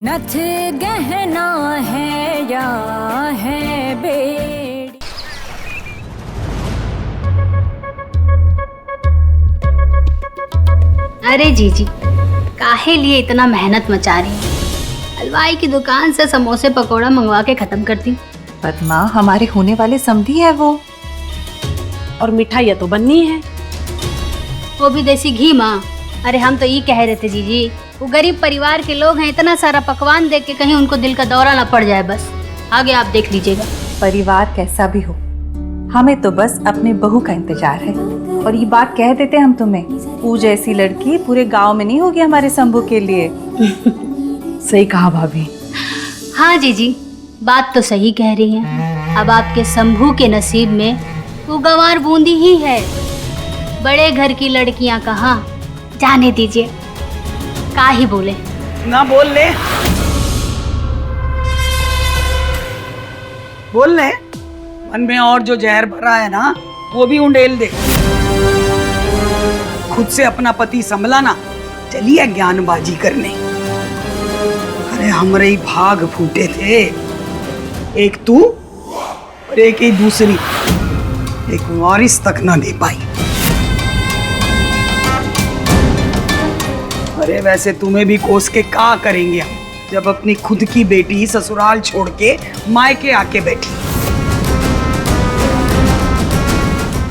नथ गहना है या है बेड़ी। अरे जीजी, काहे लिए इतना मेहनत मचा रही हैं? हलवाई की दुकान से समोसे पकोड़ा मंगवा के खत्म करती। पद्मा, हमारे होने वाले समधी है वो। और मिठाइयाँ तो बननी है, वो भी देसी घी माँ। अरे हम तो ये कह रहे थे जीजी, वो गरीब परिवार के लोग हैं, इतना सारा पकवान देख के कहीं उनको दिल का दौरा ना पड़ जाए। बस आगे आप देख लीजिएगा। परिवार कैसा भी हो, हमें तो बस अपने बहू का इंतजार है। और ये बात कह देते हम तुम्हें, वो जैसी लड़की पूरे गांव में नहीं होगी हमारे शंभू के लिए। सही कहा भाभी। हाँ जीजी, बात तो सही कह रही हैं। अब आपके शंभू के नसीब में वो गंवार बूंदी ही है। बड़े घर की लड़कियां कहाँ, जाने दीजिए, का ही बोले। ना बोल ले, बोल ले। मन में और जो जहर भरा है ना, वो भी उंडेल दे। खुद से अपना पति संभला ना, चलिए ज्ञानबाजी करने। अरे हमरे ही भाग फूटे थे, एक तू और एक ही दूसरी, एक वारिस तक ना दे पाई। अरे वैसे तुम्हें भी कोस के का करेंगे हम, जब अपनी खुद की बेटी ससुराल छोड़ के मायके आके बैठी।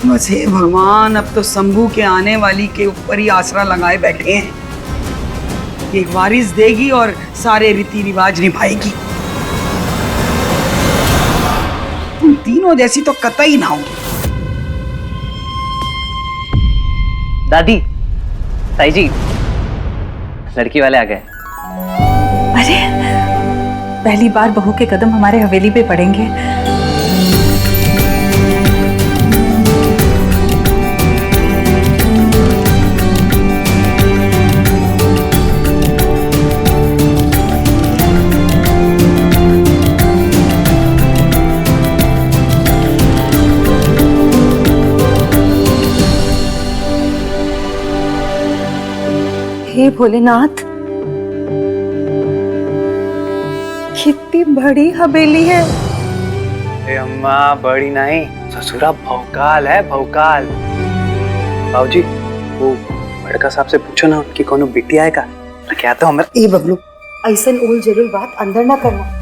बस हे भगवान, अब तो शंभू के आने वाली के ऊपर ही आसरा लगाए बैठे हैं। एक वारिस देगी और सारे रीति रिवाज निभाएगी। तुम तीनों जैसी तो कतई ना होगी। दादी, ताई जी, लड़की वाले आ गए। अरे, पहली बार बहू के कदम हमारे हवेली पे पड़ेंगे। हे भोलेनाथ, कितनी बड़ी हवेली है। अरे अम्मा, बड़ी नहीं, ससुरा भौकाल है, भौकाल। बाबूजी, वो बड़का साहब से पूछो ना, उनकी कोनो बिटिया है का? क्या तो हमारा ए बबलू, ऐसा उल जरूर बात अंदर ना करना।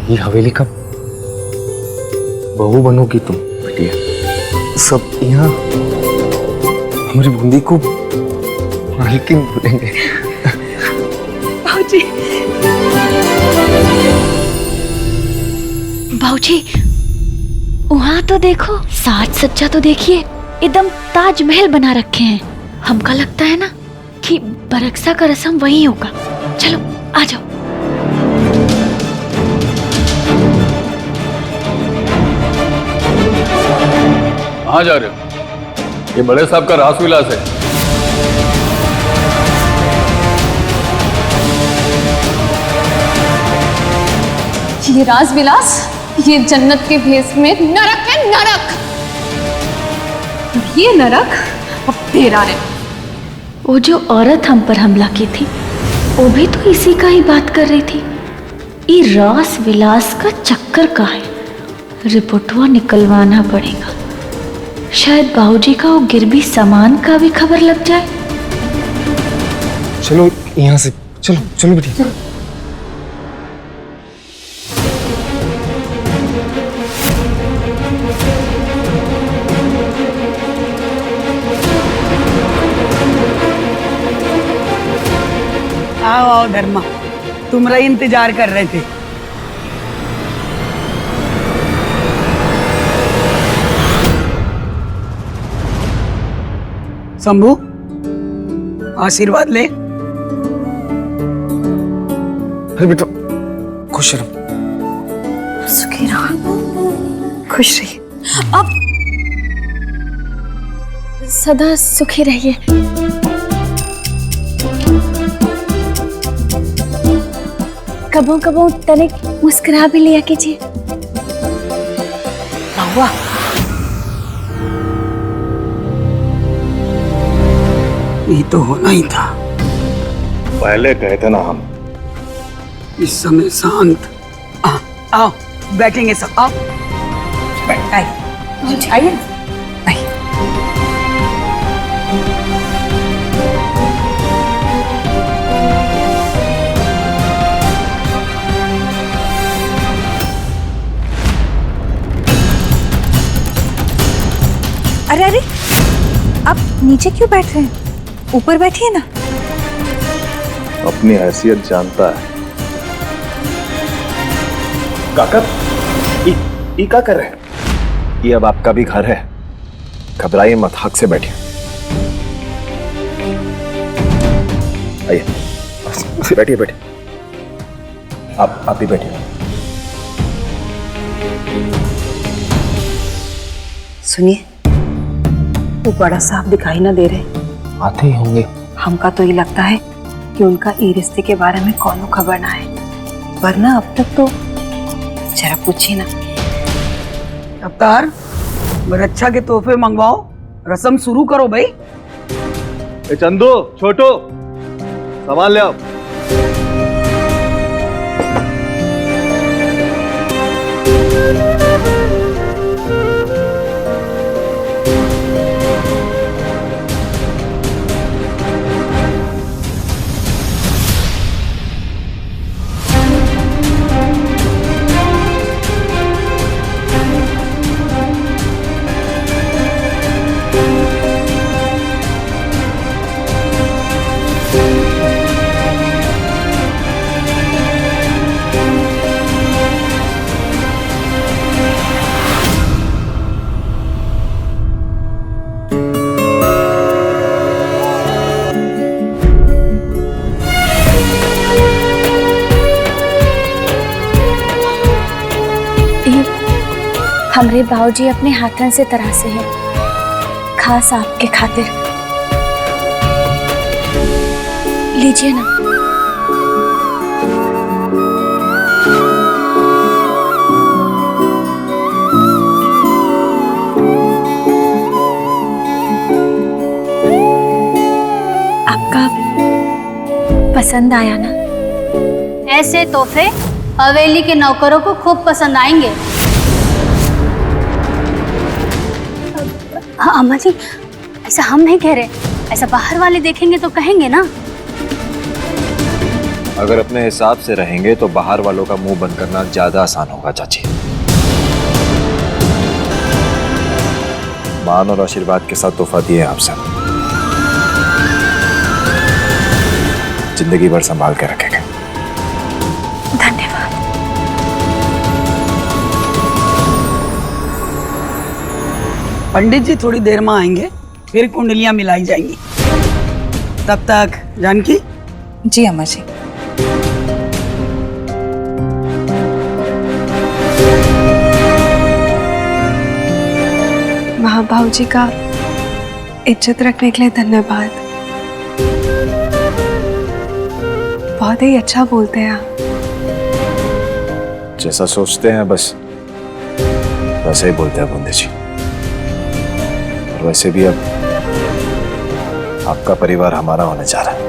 ये हवेली कब बहू बनोगी तुम बिटिया? सब यहाँ हमारी बूंदी को मालकिन बोलेंगे। बाबूजी, वहाँ तो देखो, साज सज्जा तो देखिए, एकदम ताजमहल बना रखे हैं। हमका लगता है ना कि बरकसा का रस्म वही होगा। चलो आ जाओ। कहाँ जा रहे हो? ये बड़े साहब का रास विलास है। ये राज विलास, ये जन्नत के भेस में नरक है, नरक। ये नरक अब तेरा है। वो जो औरत हम पर हमला की थी, वो भी तो इसी का ही बात कर रही थी। ये रास विलास का चक्कर का है, रिपोर्टवा निकलवाना पड़ेगा। शायद बाबूजी का वो गिरबी सामान का भी खबर लग जाए। चलो यहाँ से, चलो चलो बेटी। आओ आओ धर्मा, तुम्हारा इंतजार कर रहे थे। शंभू, आशीर्वाद ले। अरे बेटा, खुश रहो। सुखी रहो, खुश रहिए। अब सदा सुखी रहिए। कबो कबो तनिक मुस्कुरा भी लिया कीजिए। महुआ, ये तो होना ही था। पहले कहे थे ना हम। इस समय शांत। आओ बैठेंगे सब, आओ। आइए ना, आइए। अरे अरे, आप नीचे क्यों बैठ रहे हैं? ऊपर बैठिए ना। अपनी हैसियत जानता है। काका, ये क्या कर रहे हैं? ये अब आपका भी घर है, घबराइए मत, हक से बैठिए। आइए, बैठिए बैठिए। आप भी बैठिए। सुनिए, वो बड़ा साहब दिखाई ना दे रहे। आते ही होंगे। हमका तो ये लगता है कि उनका ई रिश्ते के बारे में कौनो खबर ना है, वरना अब तक तो जरा पूछिए ना। अवतार, रक्षा के तोहफे मंगवाओ, रस्म शुरू करो भाई। चंदू, छोटू, सामान ले आओ। हमरे बाबूजी अपने हाथन से तरासे हैं, खास आपके खातिर। लीजिए ना। आपका पसंद आया ना? ऐसे तोहफे हवेली के नौकरों को खूब पसंद आएंगे। हाँ अम्मा जी, ऐसा हम नहीं कह रहे, ऐसा बाहर वाले देखेंगे तो कहेंगे ना। अगर अपने हिसाब से रहेंगे तो बाहर वालों का मुंह बंद करना ज्यादा आसान होगा चाची। मान और आशीर्वाद के साथ तोहफा दिए आपसे, जिंदगी भर संभाल के रखेंगे। धन्यवाद। पंडित जी थोड़ी देर में आएंगे, फिर कुंडलियां मिलाई जाएंगी। तब तक जानकी। जी अम्मा जी। माँ भाऊजी का इज्जत रखने के लिए धन्यवाद। बहुत ही अच्छा बोलते हैं आप। जैसा सोचते हैं बस वैसे ही बोलते हैं बूंदी जी। और वैसे भी अब आपका परिवार हमारा होने जा रहा है।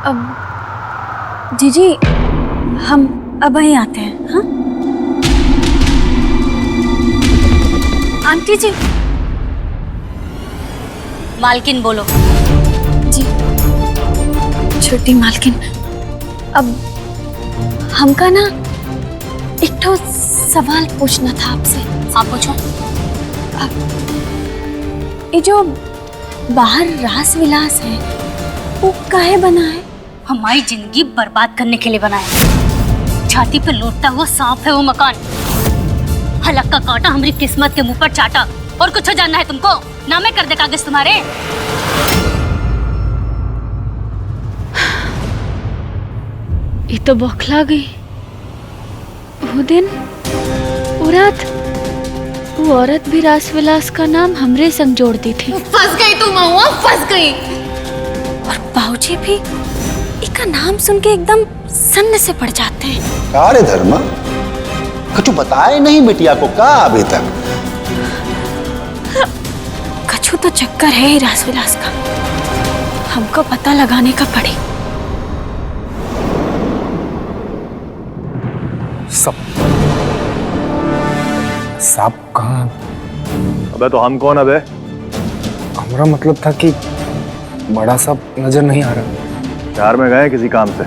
अब जीजी, हम अब ही आते हैं। हाँ आंटी जी। मालकिन बोलो। जी छोटी मालकिन, अब हमका ना एक ठो सवाल पूछना था आपसे। आप पूछो। ये जो बाहर रास विलास है वो काहे बना है? हमारी जिंदगी बर्बाद करने के लिए बना है। छाती पे लौटता हुआ सांप है वो मकान। हलक का कांटा हमारी किस्मत के मुंह पर चाटा। और कुछ जानना है तुमको? नामे कर दे कागज तुम्हारे। ये तो बौखला गई। वो दिन वो औरत भी रास विलास का नाम हमरे संग जोड़ती थी। फंस गई तू महुआ, फंस गई। और बाबूजी भी इसका नाम सुन के एकदम सन्न से पड़ जाते हैं। क्या रे धर्मा, कछु बताए नहीं बिटिया को का अभी तक? कछु तो चक्कर है ही रास विलास का, हमको पता लगाने का पड़े। साहब कहाँ? अबे तो हम कौन? अबे हमारा मतलब था कि बड़ा साहब नजर नहीं आ रहा। शहर में गए किसी काम से।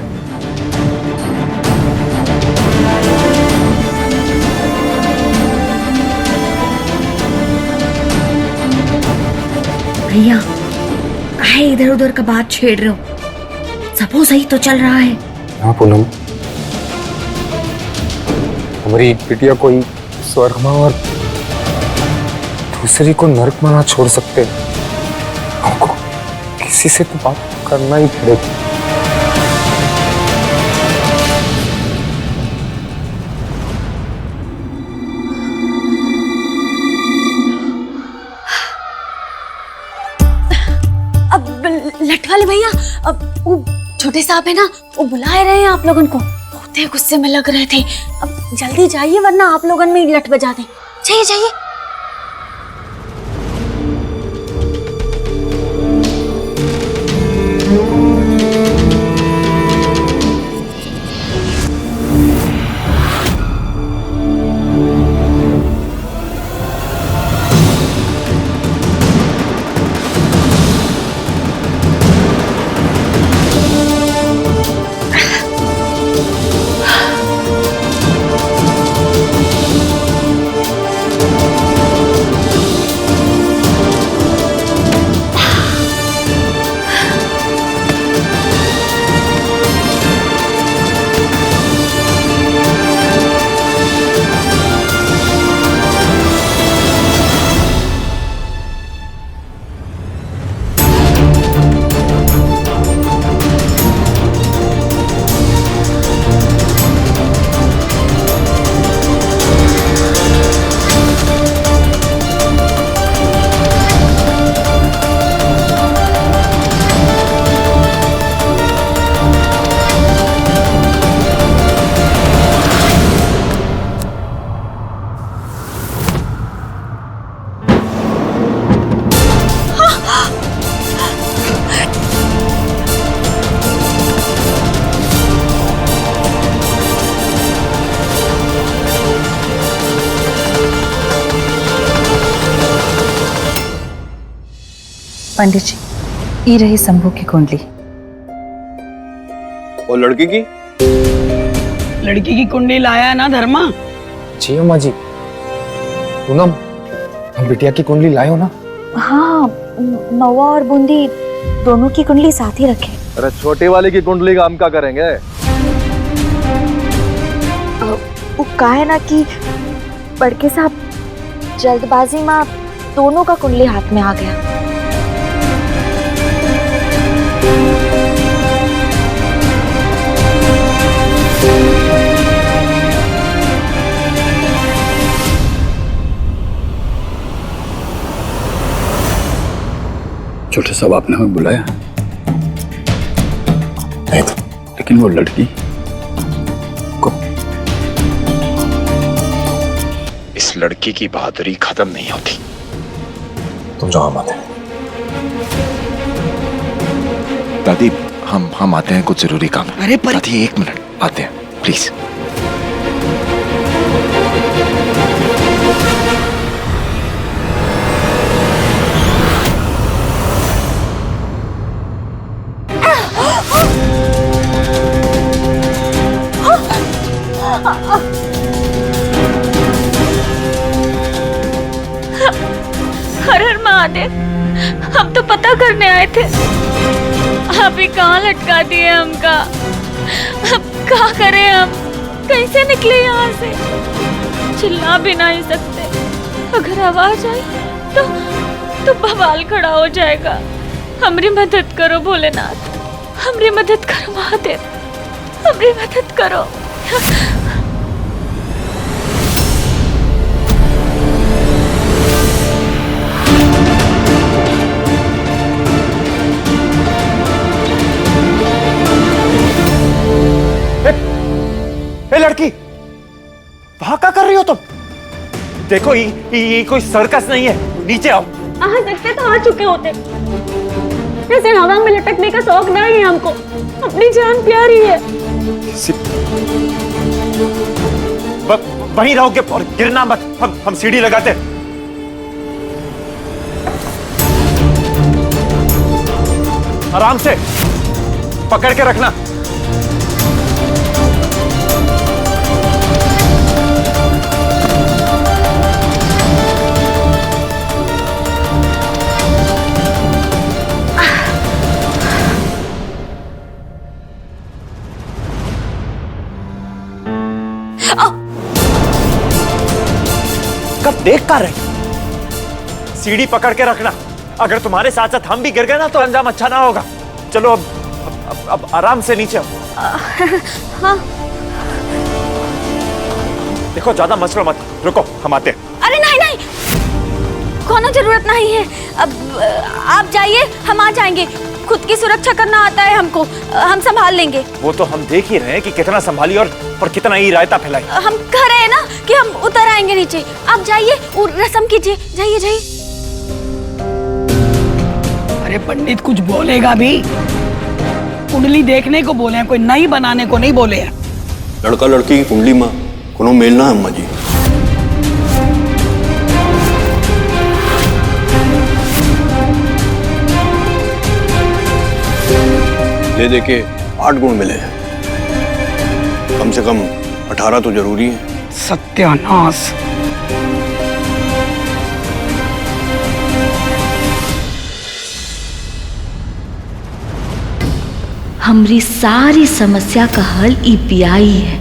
भैया काहे इधर उधर का बात छेड़ रहे हो? सब सही तो चल रहा है। हाँ पूनम, हमारी बिटिया कोई स्वर्ग में और दूसरी को नरक में ना छोड़ सकते। हमको किसी से तो बात करना ही पड़ेगा। अब लठ वाले भैया, अब वो छोटे साहब है ना, वो बुला रहे हैं आप लोगों को। बहुत गुस्से में लग रहे थे। अब जल्दी जाइए वरना आप लोगों में लठ बजा दें। जाइए जाइए। पंडित जी, ये रही शंभू की कुंडली। और लड़की की कुंडली लाया ना धर्मा? जी अम्मा जी। पूनम, हम बिटिया की कुंडली लाए हो ना? हाँ, महुआ और बूंदी दोनों की कुंडली साथ ही रखे। अरे छोटी वाली की कुंडली का हम क्या करेंगे? वो का है ना कि बड़के साहब जल्दबाजी में दोनों का कुंडली हाथ में आ गया। छोटे साहब, आपने हमें बुलाया नहीं तो, लेकिन वो लड़की को, इस लड़की की बहादुरी खत्म नहीं होती। तुम जाओ हम आते हैं। दादी, हम आते हैं, कुछ जरूरी काम है। अरे पर दादी 1 मिनट, आते हैं प्लीज। हर हर महादेव, हम तो पता करने आए थे, आप ही कहाँ लटका दिए हमका। अब क्या करें हम, कैसे निकले यहाँ से? चिल्ला भी नहीं सकते, अगर आवाज आई तो बवाल खड़ा हो जाएगा। हमारी मदद करो भोलेनाथ, हमारी मदद करो महादेव, हमारी मदद करो। वहां क्या कर रही हो तुम? देखो ये कोई सर्कस नहीं है, नीचे आओ। आ सकते तो आ चुके होते। ऐसे हवा में लटकने का शौक नहीं है हमको, अपनी जान प्यारी है। वहीं रहोगे और गिरना मत, हम सीढ़ी लगाते। आराम से पकड़ के रखना। कब देख कर रही? सीढ़ी पकड़ के रखना। अगर तुम्हारे साथ साथ हम भी गिर गए ना तो अंजाम अच्छा ना होगा। चलो अब आराम से नीचे आओ। हाँ। देखो ज्यादा मचलो मत, रुको हम आते हैं। अरे नहीं नहीं, कोनो जरूरत नहीं है। अब आप जाइए, हम आ जाएंगे। खुद की सुरक्षा करना आता है हमको, हम संभाल लेंगे। वो तो हम देख ही रहे हैं कि कितना संभाली और कितना ही रायता फैलाई। हम कह रहे हैं ना कि हम उतर आएंगे नीचे। आप जाइए और रस्म कीजिए, जाइए जाइए। अरे पंडित कुछ बोलेगा भी? कुंडली देखने को बोले हैं, कोई नई बनाने को नहीं बोले हैं। लड़का लड़की की कुंडली में कोनो मेल ना है अम्मा जी। ले देके 8 गुण मिले हैं, कम से कम 18 तो जरूरी है। सत्यानाश। हमरी सारी समस्या का हल ई ब्याई है।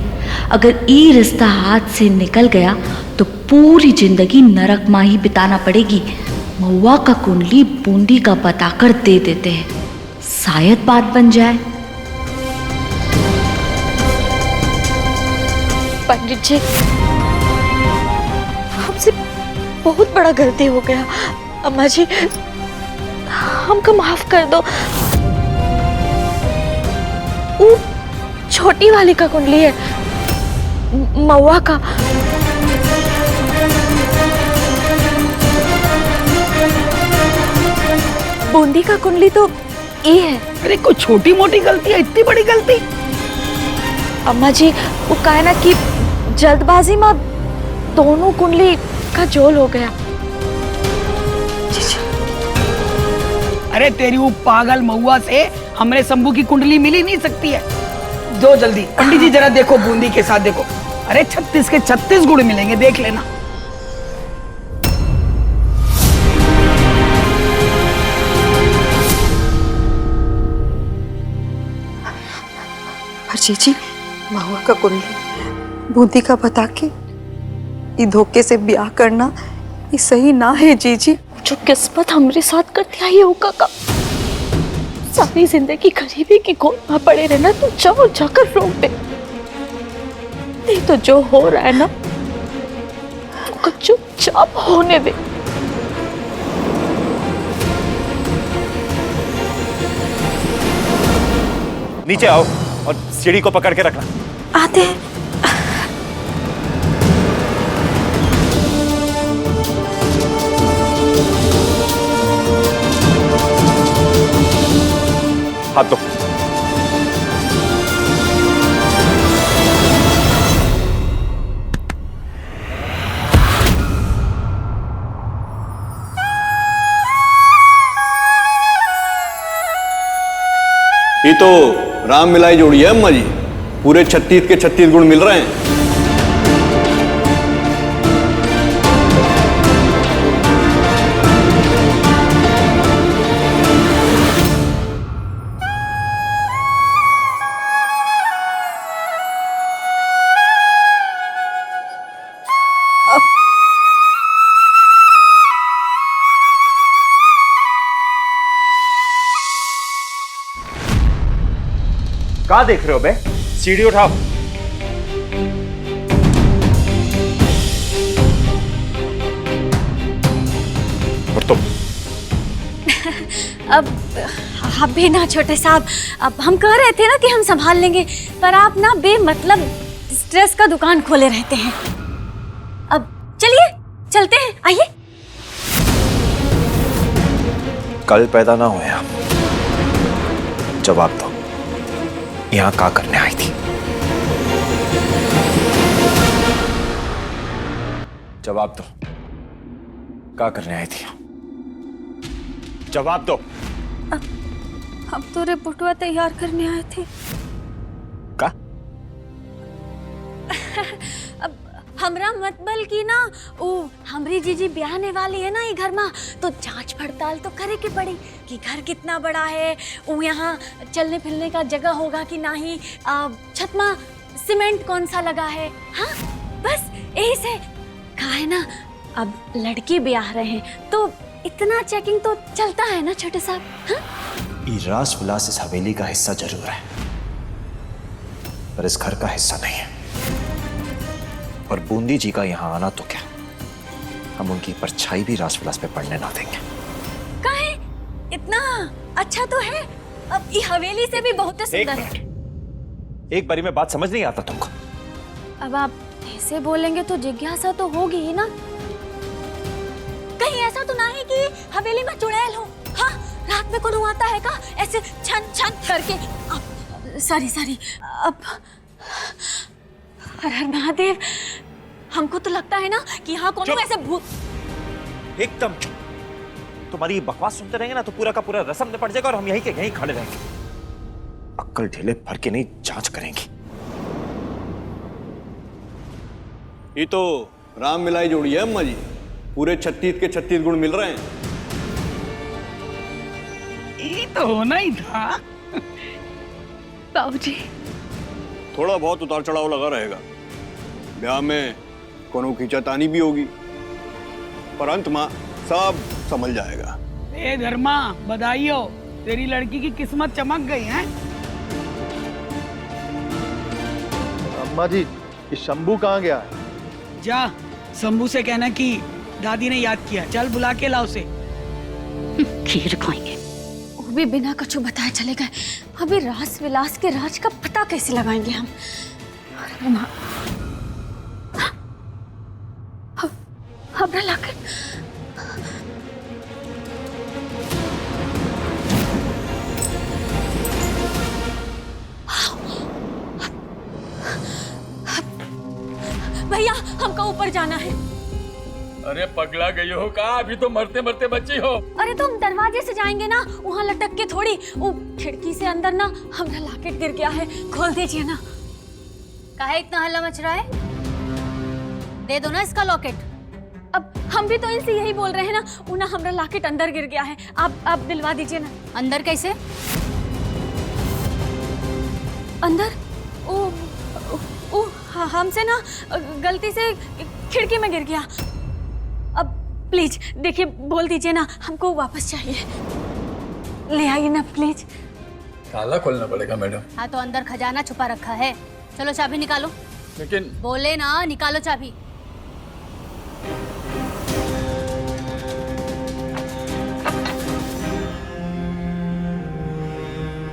अगर ई रिश्ता हाथ से निकल गया तो पूरी जिंदगी नरक में ही बिताना पड़ेगी। महुआ का कुंडली बूंदी का बताकर दे देते हैं, शायद बात बन जाए। पंडित जी, हमसे बहुत बड़ा गलती हो गया। अम्मा जी, हमको माफ कर दो। वो छोटी वाली का कुंडली है, महुआ का। बूंदी का कुंडली तो ये है। अरे कोई छोटी मोटी गलती है, इतनी बड़ी गलती? अम्मा जी, वो कहा ना कि जल्दबाजी में दोनों कुंडली का जोल हो गया। अरे तेरी वो पागल महुआ से हमरे शंभू की कुंडली मिल ही नहीं सकती है। दो जल्दी। पंडित जी जरा देखो, बूंदी के साथ देखो। अरे 36 के 36 गुण मिलेंगे, देख लेना। जीजी, महुआ का कुंडली बूंदी का बता के ये धोखे से ब्याह करना ये सही ना है जीजी। जो किस्मत हमारे साथ करती आई होगा का, सारी जिंदगी गरीबी की गोद में पड़े रहना तो जाओ जाकर रोक दे। नहीं तो जो हो रहा है ना वो चुपचाप होने दे। नीचे आओ और सीढ़ी को पकड़ के रखना। आते हैं। हाथ दो। ये तो राम मिलाई जोड़ी है अम्मा जी, पूरे 36 के 36 गुण मिल रहे हैं। क्या देख रहे हो बे? सीढ़ी उठाओ। और तुम? अब आप भी ना छोटे साहब, अब हम कह रहे थे ना कि हम संभाल लेंगे, पर आप ना बेमतलब स्ट्रेस का दुकान खोले रहते हैं। चलते हैं, आइए। कल पैदा ना हुए आप। जवाब दो, यहाँ क्या करने आई थी? जवाब दो, क्या करने आई थी? जवाब दो। हम तो रिपोर्टवा तैयार करने आए थे। का? अब हमरा मतबल की ना वो हमरी जीजी ब्याहने वाली है ना ये घर में, तो जांच पड़ताल तो करे के पड़ी कि घर कितना बड़ा है, वो यहाँ चलने फिरने का जगह होगा कि नहीं, छत में सीमेंट कौन सा लगा है। हाँ बस यही से कहा है ना, अब लड़की ब्याह रहे हैं तो इतना चेकिंग तो चलता है ना छोटे साहब। हाँ? ये रास विलास इस हवेली का हिस्सा जरूर है, पर इस घर का हिस्सा नहीं है। और बूंदी जी का यहाँ आना तो क्या, हम उनकी परछाई भी रास विलास पे पड़ने ना देंगे। काहे? इतना अच्छा तो है, अब ये हवेली से भी बहुत सुंदर है। एक बारी में बात समझ नहीं आता तुमको? अब आप ऐसे बोलेंगे तो जिज्ञासा तो होगी ही ना। कहीं ऐसा तो नहीं कि हवेली में चुड़ैल हो? हाँ, रात में कौन आता है का ऐसे छन छन करके? सॉरी अब हर हर महादेव, हमको तो लगता है ना कि यहाँ कौन ऐसे भूत। एकदम चुप। तुम्हारी ये बकवास सुनते रहेंगे ना तो पूरा का पूरा रस्म निपट जाएगा और हम यहीं के यहीं खड़े रहेंगे। अक्कल ढीले भर के नहीं, जांच करेंगे। ये तो राम मिलाई जोड़ी है अम्मा जी, पूरे 36 के 36 गुण मिल रहे हैं। ये तो होना ही था। बाबूजी, थोड़ा बहुत उतार चढ़ाव लगा रहेगा, ब्याह में कोनो खींचातानी भी होगी, पर अंत में सब संभल जाएगा। ए धर्मा, बधाई हो, तेरी लड़की की किस्मत चमक गई है। अम्मा जी, ये शंभू कहाँ गया है? जा शंभू से कहना कि दादी ने याद किया, चल बुला के लाओ उसे। खीर खाएंगे। वो भी बिना कछु बताए चले गए। अभी रास विलास के राज का पता कैसे लगाएंगे हम? हमरा लाकर भैया, हमको ऊपर जाना है। अरे पगला गई हो का? अभी तो मरते मरते बची हो। अरे तो हम दरवाजे से जाएंगे ना, वहाँ लटक के थोड़ी। वो खिड़की से अंदर ना हमारा लॉकेट गिर गया है, खोल दीजिए ना। काहे इतना हल्ला मच रहा है? दे दो ना इसका लॉकेट। अब हम भी तो इनसे यही बोल रहे हैं ना, उन्हें हमारा लॉकेट अंदर गिर गया है, आप दिलवा दीजिए ना। अंदर कैसे? अंदर ओ हमसे ना गलती से खिड़की में गिर गया। अब प्लीज देखिए, बोल दीजिए ना, हमको वापस चाहिए। ले आइए ना प्लीज। ताला खोलना पड़ेगा मैडम। हाँ तो अंदर खजाना छुपा रखा है, चलो चाबी निकालो। लेकिन बोले ना, निकालो चाबी।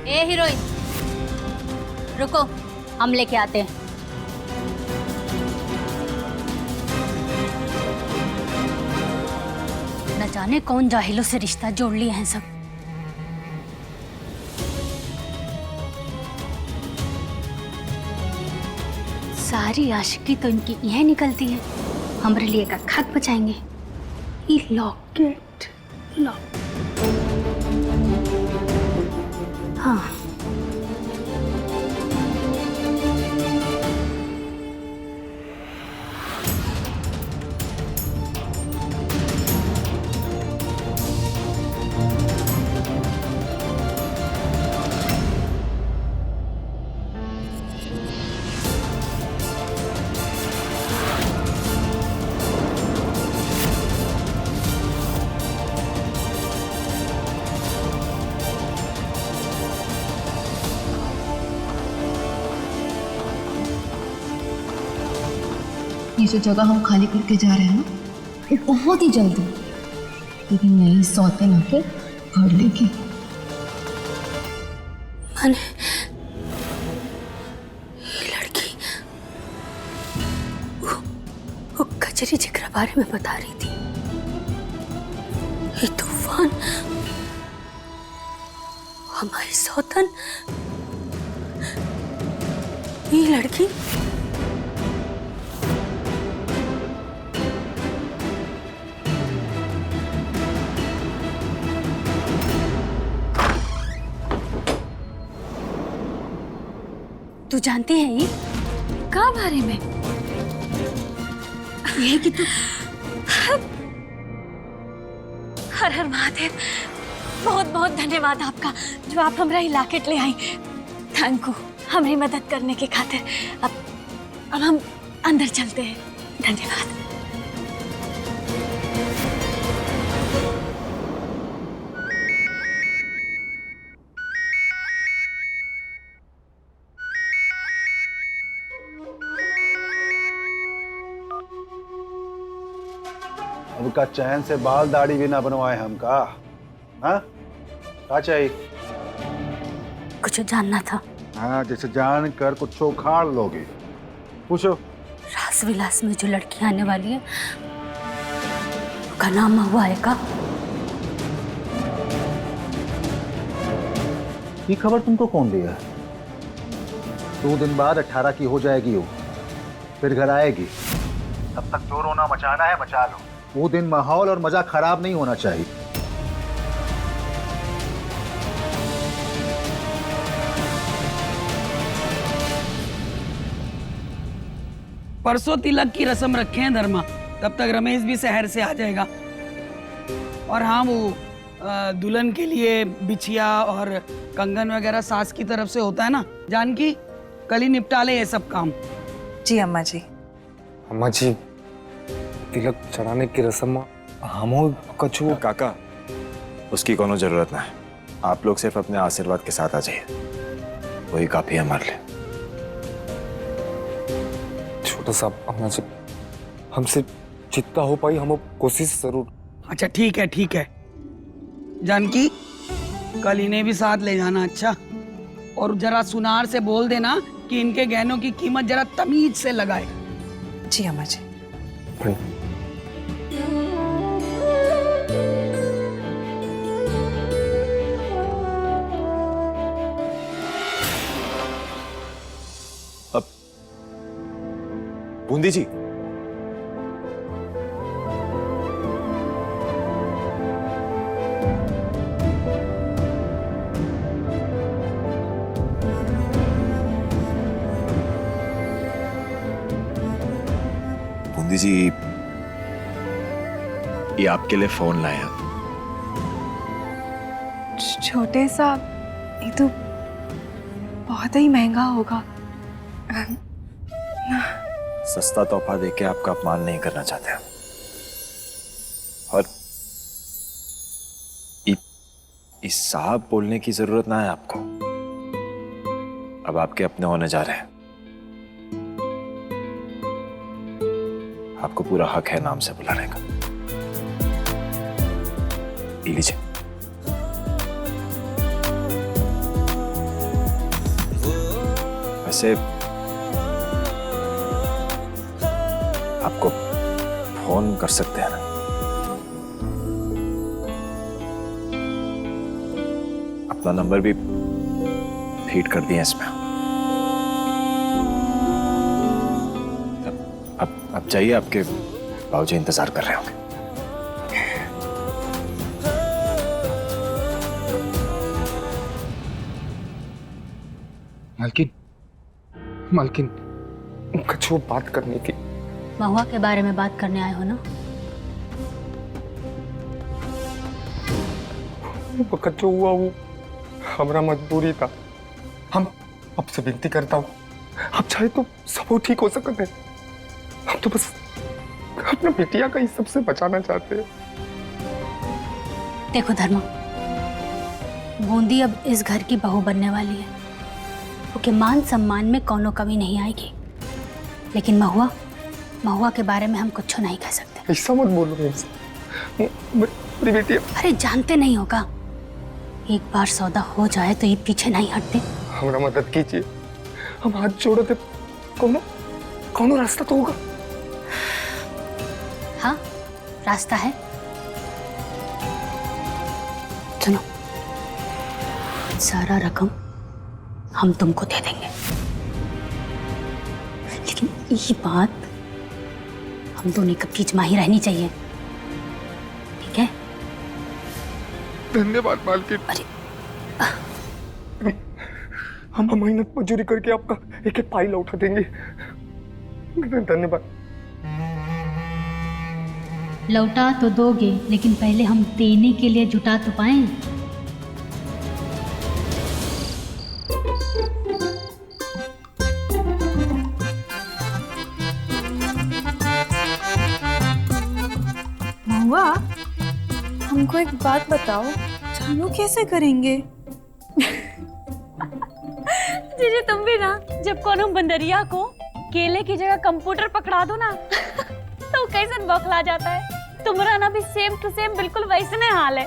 ए हीरोइन, रुको, हम लेके आते हैं। न जाने कौन जाहिलों से रिश्ता जोड़ लिए हैं सब। सारी आशिकी तो इनकी यह निकलती है, हमारे लिए का खाक बचाएंगे। ये लॉकेट हाँ, ये जो जगह हम खाली करके जा रहे हैं ना, ये बहुत ही जल्दी तेरी नई सौतेन आके भर लेगी। मैंने ये लड़की वो तेरी जिगरा बारे में बता रही थी। ये तूफान हमारी सौतन, ये लड़की तू जानती है ये का बारे में? ये कि तू हर हर महादेव, बहुत बहुत धन्यवाद आपका जो आप हमरा इलाके ले आई। थैंक यू हमारी मदद करने के खातिर। अब हम अंदर चलते हैं। धन्यवाद। अब का चैन से बाल दाढ़ी भी ना बनवाए हमका। हाँ क्या चाहिए? कुछ जानना था। हाँ जैसे जान कर कुछ उखाड़ लोगे। पूछो। रास विलास में जो लड़की आने वाली है उसका नाम हुआ है का? ये खबर तुमको कौन दिया? 2 दिन बाद 18 की हो जाएगी वो, फिर घर आएगी। तब तक जो रोना मचाना है मचा लो। वो दिन माहौल और मजा खराब नहीं होना चाहिए। परसों तिलक की रस्म रखे हैं धर्मा, तब तक रमेश भी शहर से आ जाएगा। और हाँ वो दुल्हन के लिए बिछिया और कंगन वगैरह सास की तरफ से होता है ना जानकी, कल ही निपटा ले ये सब काम। जी अम्मा जी। अम्मा जी तिलक चढ़ाने की रस्म हमो कछु। काका उसकी कोनो जरूरत ना है, आप लोग सिर्फ अपने आशीर्वाद के साथ आ जाइए, वही काफी है हमारे लिए। छोटा सा अम्मा जी हमसे जितना हो पाई हम कोशिश जरूर। अच्छा ठीक है जानकी, कल इन्हें भी साथ ले जाना। अच्छा, और जरा सुनार से बोल देना कि इनके गहनों की कीमत जरा तमीज से लगाए। जी अम्मा जी। अब बूंदी जी, बूंदी जी ये आपके लिए फोन लाया। छोटे सा, ये तो बहुत ही महंगा होगा। सस्ता तोहफा देके आपका अपमान नहीं करना चाहते हम। और इस साहब बोलने की जरूरत ना है आपको, अब आपके अपने होने जा रहे हैं। आपको पूरा हक है नाम से बुलाने का। लीजिए। वैसे आपको फोन कर सकते हैं ना? अपना नंबर भी फीड कर दिया इसमें। अब जाइए, आपके बाबूजी इंतजार कर रहे होंगे। मालकिन कुछ बात करनी थी। महुआ के बारे में बात करने आए हो ना? वक्त जो हुआ वो हमारा मजबूरी था। हम आपसे विनती करता हूँ, आप चाहे तो सब ठीक हो सकते हैं। हम तो बस अपना बिटिया का इस सबसे बचाना चाहते हैं। देखो धर्मा, बूंदी अब इस घर की बहू बनने वाली है, उसके मान सम्मान में कोनो कमी नहीं आएगी। लेकिन महुआ के बारे में हम कुछ नहीं कह सकते। ऐसा मत बोलो मेरी बेटी। अरे जानते नहीं होगा, एक बार सौदा हो जाए तो ये पीछे नहीं हटते। हमारा मदद कीजिए, हम हाथ जोड़ते। कोनो रास्ता तो होगा। रास्ता है। सुनो, सारा रकम हम तुमको दे देंगे, लेकिन ये बात हम दोनों की बीच-माही रहनी चाहिए, ठीक है? धन्यवाद मालकिन। अरे हम मेहनत मजूरी करके आपका एक एक पाई उठा देंगे। धन्यवाद। लौटा तो दोगे, लेकिन पहले हम देने के लिए जुटा तो पाएं। महुआ, हमको एक बात बताओ, चालू कैसे करेंगे? जीजी तुम भी ना, जब कोनो बंदरिया को केले की जगह कंप्यूटर पकड़ा दो ना तो कैसन बौखला जाता है। तुम्हारा ना भी सेम टू सेम बिल्कुल वैसने हाल है।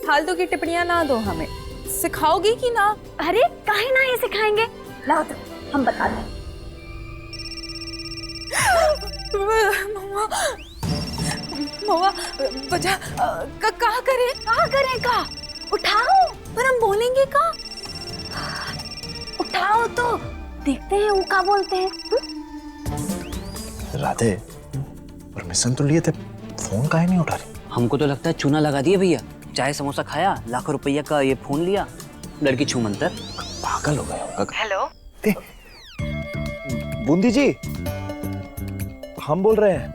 फालतू की टिप्पणियां ना दो हमें, सिखाओगी कि ना? अरे काहे ना ये सिखाएंगे, लाओ तो हम बता दें। महुआ बजा, कहाँ करें का? उठाओ, पर हम बोलेंगे का? उठाओ तो देखते हैं वो क्या बोलते हैं। राधे, परमिशन तो लिए थे, फोन काहे नहीं उठा रही? हमको तो लगता है चूना लगा दिया भैया। चाय समोसा खाया, लाखों रुपया का ये फोन लिया, लड़की छू मंतर। पागल हो गया होगा। हेलो, बूंदी जी, हम बोल रहे हैं।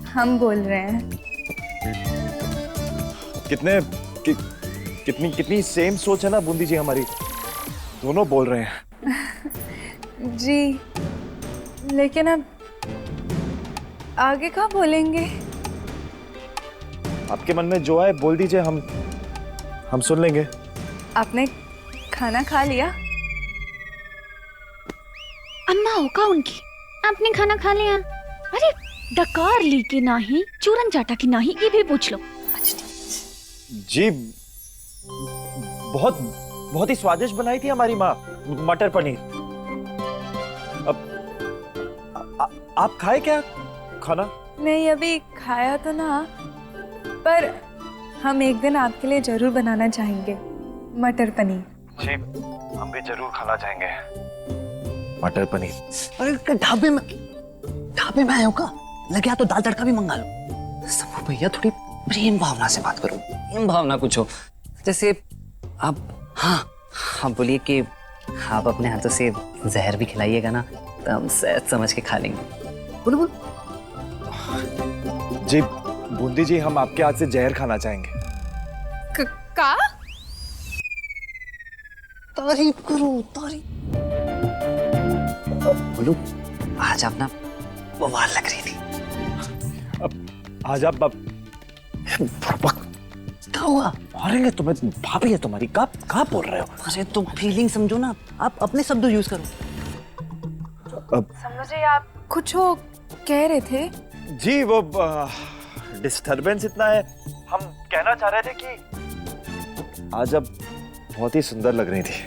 हम बोल रहे हैं। कितनी सेम सोच है ना बूंदी जी हमारी, दोनों बोल रहे हैं। जी, लेकिन अब आगे क्या बोलेंगे? आपके मन में जो आए बोल दीजिए, हम सुन लेंगे। आपने खाना खा लिया? अम्मा होगा उनकी, आपने खाना खा लिया? अरे डकार ली की नाही, चूरन चाटा की नाही, ये भी पूछ लो। जी, बहुत ही स्वादिष्ट बनाई थी हमारी माँ, मटर पनीर। अब आप खाए क्या खाना? नहीं, अभी खाया तो ना, पर हम एक दिन आपके लिए जरूर बनाना चाहेंगे मटर पनीर। जी, हम भी जरूर खाना चाहेंगे मटर पनीर। अरे ढाबे में आए हो का? लगे तो दाल तड़का भी मंगा लो। सब भैया थोड़ी प्रेम भावना से बात करो, प्रेम भावना कुछ हो। जैसे आप, हाँ बोलिए कि आप अपने हाथों से जहर भी खिलाइएगा ना, तो हम सहज समझ के खा लेंगे। बोलो। जी बूंदी जी, हम आपके हाथ से जहर खाना चाहेंगे। का? तारीफ करो, तारीफ। बोलो, आज आप ना बवाल लग रही थी। आज आप क्या हुआ? मारेंगे तुम्हें, भाभी है तुम्हारी। कहाँ बोल रहे हो? अरे तुम फीलिंग समझो ना, आप अपने शब्द यूज करो। समझे, आप कुछ हो कह रहे थे? जी, वो डिस्टरबेंस इतना है, हम कहना चाह रहे थे कि आज आप बहुत ही सुंदर लग रही थी।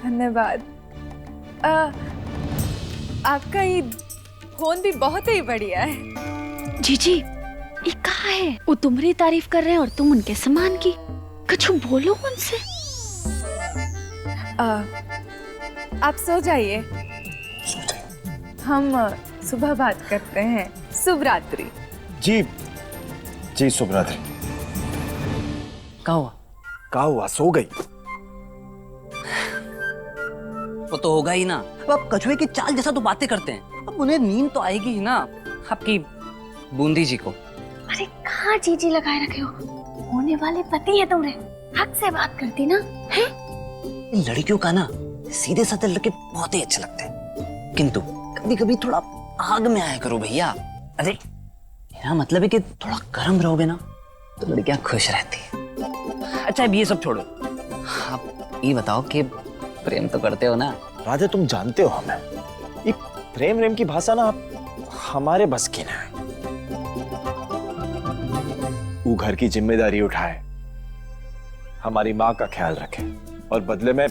धन्यवाद। आपका ये फोन भी बहुत ही बढ़िया है। जीजी, ये कहा है? वो तुम्हारी तारीफ कर रहे हैं और तुम उनके सम्मान की। कुछ बोलो उनसे। आप सो जाइए, हम सुबह बात करते हैं। शुभ रात्रि। जी शुभ रात्रि। क्या हुआ? सो गई? वो तो होगा ही ना। अब कछुए की चाल जैसा तो बातें करते हैं, अब उन्हें नींद तो आएगी ही ना। आपकी बूंदी जी को। अरे कहाँ जीजी लगाए रखे हो? होने वाले पति है तुम्हारे, हक से बात करती ना है? लड़कियों का ना सीधे साधे लड़के बहुत ही अच्छे लगते हैं, किंतु कभी कभी थोड़ा आग में आया करो भैया। अरे मेरा मतलब है कि थोड़ा गर्म रहोगे ना तो लड़कियां खुश रहती है। अच्छा अब ये सब छोड़ो, आप ये बताओ कि प्रेम तो करते हो ना? राधे, तुम जानते हो हमें, ये प्रेम की भाषा ना हमारे बस की ना है। वो घर की जिम्मेदारी उठाए, हमारी माँ का ख्याल रखे और बदले में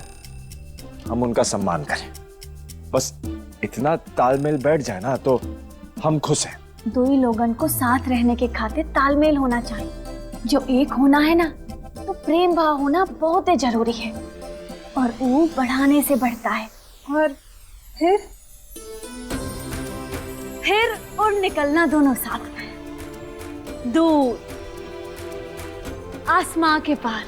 हम उनका सम्मान करें, बस इतना तालमेल बैठ जाए ना तो हम खुश हैं। दो ही लोगन को साथ रहने के खातिर तालमेल होना चाहिए। जो एक होना है ना, तो प्रेम भाव होना बहुत ही जरूरी है और वो बढ़ाने से बढ़ता है। और फिर और निकलना दोनों साथ में, दूर आसमां के पार।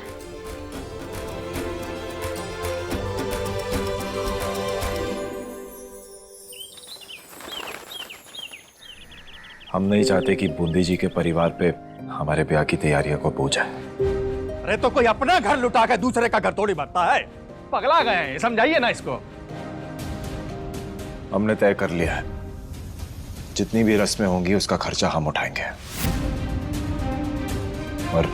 हम नहीं चाहते कि बूंदी जी के परिवार पे हमारे ब्याह की तैयारियों को बोझ आए। अरे तो कोई अपना घर लुटा के दूसरे का घर थोड़ी भरता है, पगला गए हैं, समझाइए ना इसको। हमने तय कर लिया है, जितनी भी रस्में होंगी उसका खर्चा हम उठाएंगे। और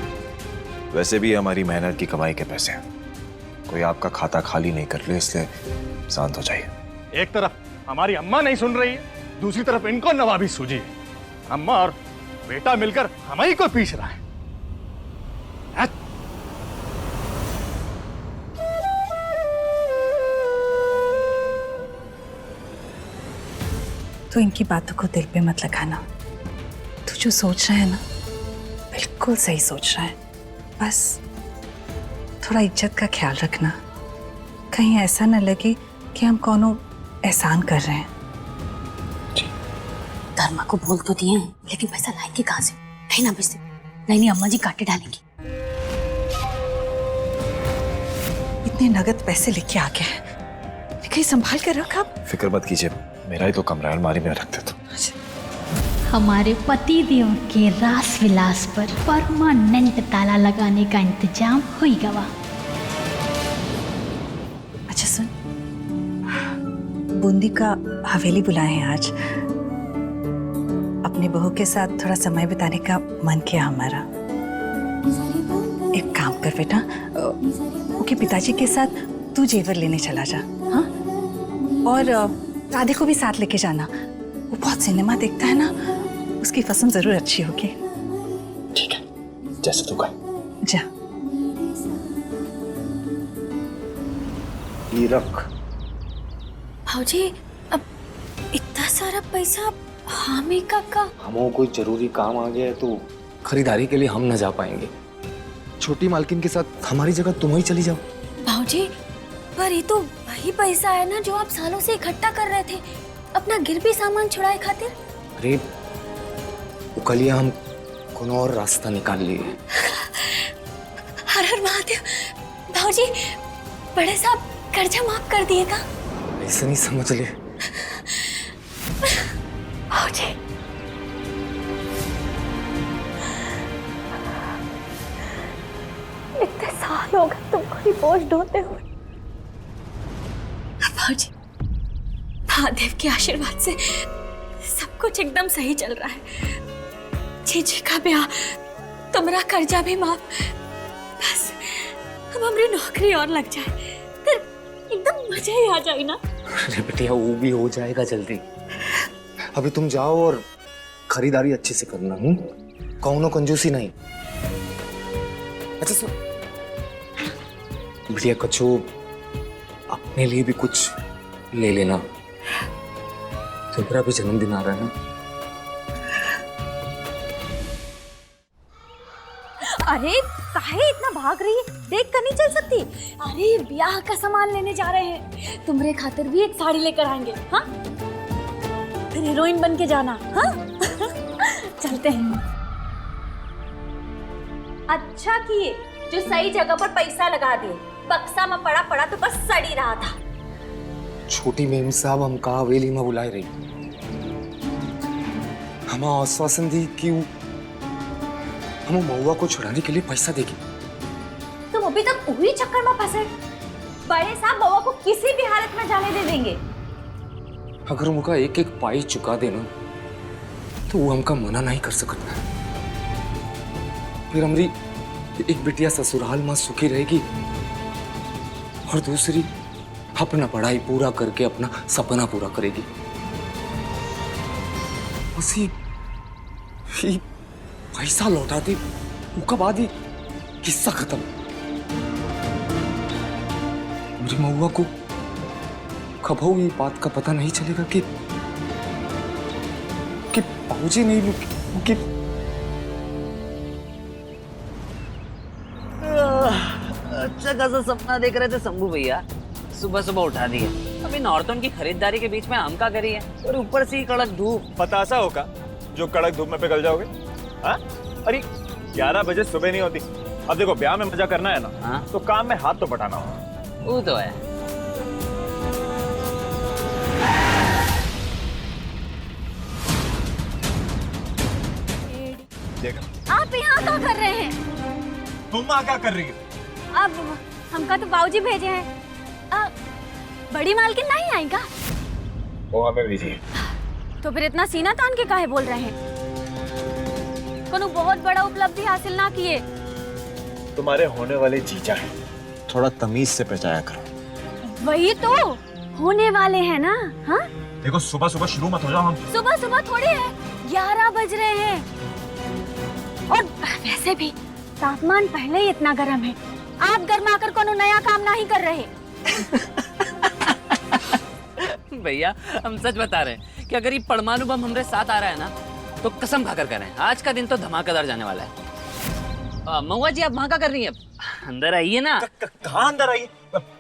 वैसे भी हमारी मेहनत की कमाई के पैसे हैं, कोई आपका खाता खाली नहीं कर ले, इसलिए शांत हो जाइए। एक तरफ हमारी अम्मा नहीं सुन रही है, दूसरी तरफ इनको नवाबी सूझी है। अम्मा और बेटा मिलकर हम ही को पीस रहा है। तो इनकी बातों को दिल पे मत लगाना। तू जो सोच रहा है ना, बिल्कुल सही सोच रहा है। बस थोड़ा इज्जत का ख्याल रखना, कहीं ऐसा न लगे कि हम कोनो एहसान कर रहे हैं। धर्मा को बोल तो दिए हैं, लेकिन पैसा लाएंगे कहाँ से? कहीं ना बेच दे, नहीं अम्मा जी काटे डालेंगी। इतने नगद पैसे लेके आ गए, कहीं संभाल कर रख। आप फिक्र मत कीजिए, मेरा ही तो कमरा है, अलमारी में रख दे तो। हमारे पति देव के रास विलास पर परमानेंट ताला लगाने का इंतजाम हुई गवा। अच्छा सुन, बूंदी का हवेली बुलाए हैं आज। अपनी बहू के साथ थोड़ा समय बिताने का मन किया हमारा। एक काम कर बेटा, उनके पिताजी के साथ तू जेवर लेने चला जा, हाँ? और राधे को भी साथ लेके जाना, वो बहुत सिनेमा देखता है ना, उसकी पसंद जरूर अच्छी होगी। ठीक है, जैसे तू कहे। जा। ये रख। भाऊजी, अब इतना सारा पैसा हामी काका? हमको कोई जरूरी काम आ गया है तो खरीदारी के लिए हम न जा पाएंगे। छोटी मालकिन के साथ हमारी जगह तुम ही चली जाओ। भाऊजी, पर ये तो वही पैसा है ना जो आप सालों से इकट्ठा कर रहे थे अपना गिरवी सामान छुड़ाए खातिर। अरे उकलिया, हम कोनो और रास्ता निकाल लिए। हर हर महादेव। भाऊजी, बड़े साहब कर्जा माफ कर दिएगा? ऐसा नहीं समझ ले। भाऊजी, इतने साल हो गए तुमको ही बोझ ढोते हुए। भाऊजी, महादेव के आशीर्वाद से सब कुछ एकदम सही चल रहा है। जीजी का ब्याह, तुम्हारा कर्जा भी माफ। बस अब हमारी नौकरी और लग जाए, फिर एकदम मजा ही आ जाए ना। अरे बेटिया, वो भी हो जाएगा जल्दी। अभी तुम जाओ और खरीदारी अच्छे से करना। कौनो कंजूसी नहीं। अच्छा सुन बेटिया, कछू अपने लिए भी कुछ ले लेना, तुम्हारा भी जन्मदिन आ रहा है ना। अरे काहे इतना भाग रही है? देख कर नहीं चल सकती? अरे ब्याह का सामान लेने जा रहे हैं, तुम्हारे खातिर भी एक साड़ी लेकर आएंगे। हाँ, फिर हीरोइन बन के जाना। हाँ चलते हैं। अच्छा किए जो सही जगह पर पैसा लगा दिए, बक्सा में पड़ा पड़ा तो बस सड़ी रहा था। छोटी मेम साहब हमका हवेली में बुलाए रही, हम आश्वासन दी कि हम महुआ को छुड़ाने के लिए पैसा देगी। तुम अभी तक वही चक्कर में फंसे। बड़े साहब बउआ को किसी भी हालत में जाने दे देंगे। अगर उनका एक एक पाई चुका देना तो वो हमका मना नहीं कर सकता। फिर हमारी एक बिटिया ससुराल में सुखी रहेगी और दूसरी अपना पढ़ाई पूरा करके अपना सपना पूरा करेगी। बस ये पैसा लौटा दे, उसका बाद ही किस्सा खत्म। मेरी महुआ को कभू ये बात का पता नहीं चलेगा कि बाबूजी नहीं कि अच्छा खासा सपना देख रहे थे शंभू भैया, सुबह सुबह उठा दिए। अभी नॉर्थन की खरीदारी के बीच में हम क्या करिए, और ऊपर से ही कड़क धूप। बतासा होगा जो कड़क धूप में पिघल जाओगे। हाँ? अरे 11 बजे सुबह नहीं होती। अब देखो ब्याह में मजा करना है ना, हाँ? तो काम में हाथ तो बटाना होगा। वो तो है। आप यहाँ क्या कर रहे हैं? तुम क्या कर रही हो? अब हमका तो बाबूजी भेजे हैं। बड़ी मालकिन नहीं आएगा? वो हमें भेजी है। तो फिर इतना सीना तान के काहे बोल रहे हैं? कोनो बहुत बड़ा उपलब्धि हासिल ना किए? तुम्हारे होने वाले जीजा है। थोड़ा तमीज से पहचाया करो। वही तो होने वाले हैं ना। हाँ देखो सुबह सुबह शुरू मत हो जाओ। हम सुबह सुबह थोड़ी है, 11 बज रहे हैं। और वैसे भी तापमान पहले ही इतना गर्म है, आप गर्मा कर कोनो नया काम नहीं कर रहे। भैया हम सच बता रहे हैं कि अगर ये परमाणु बम हमारे साथ आ रहा है ना, तो कसम खाकर करें आज का दिन तो धमाकेदार जाने वाला है। महुआ जी आप वहाँ क्या कर रही हैं? अंदर आइए ना। कहाँ अंदर आइए?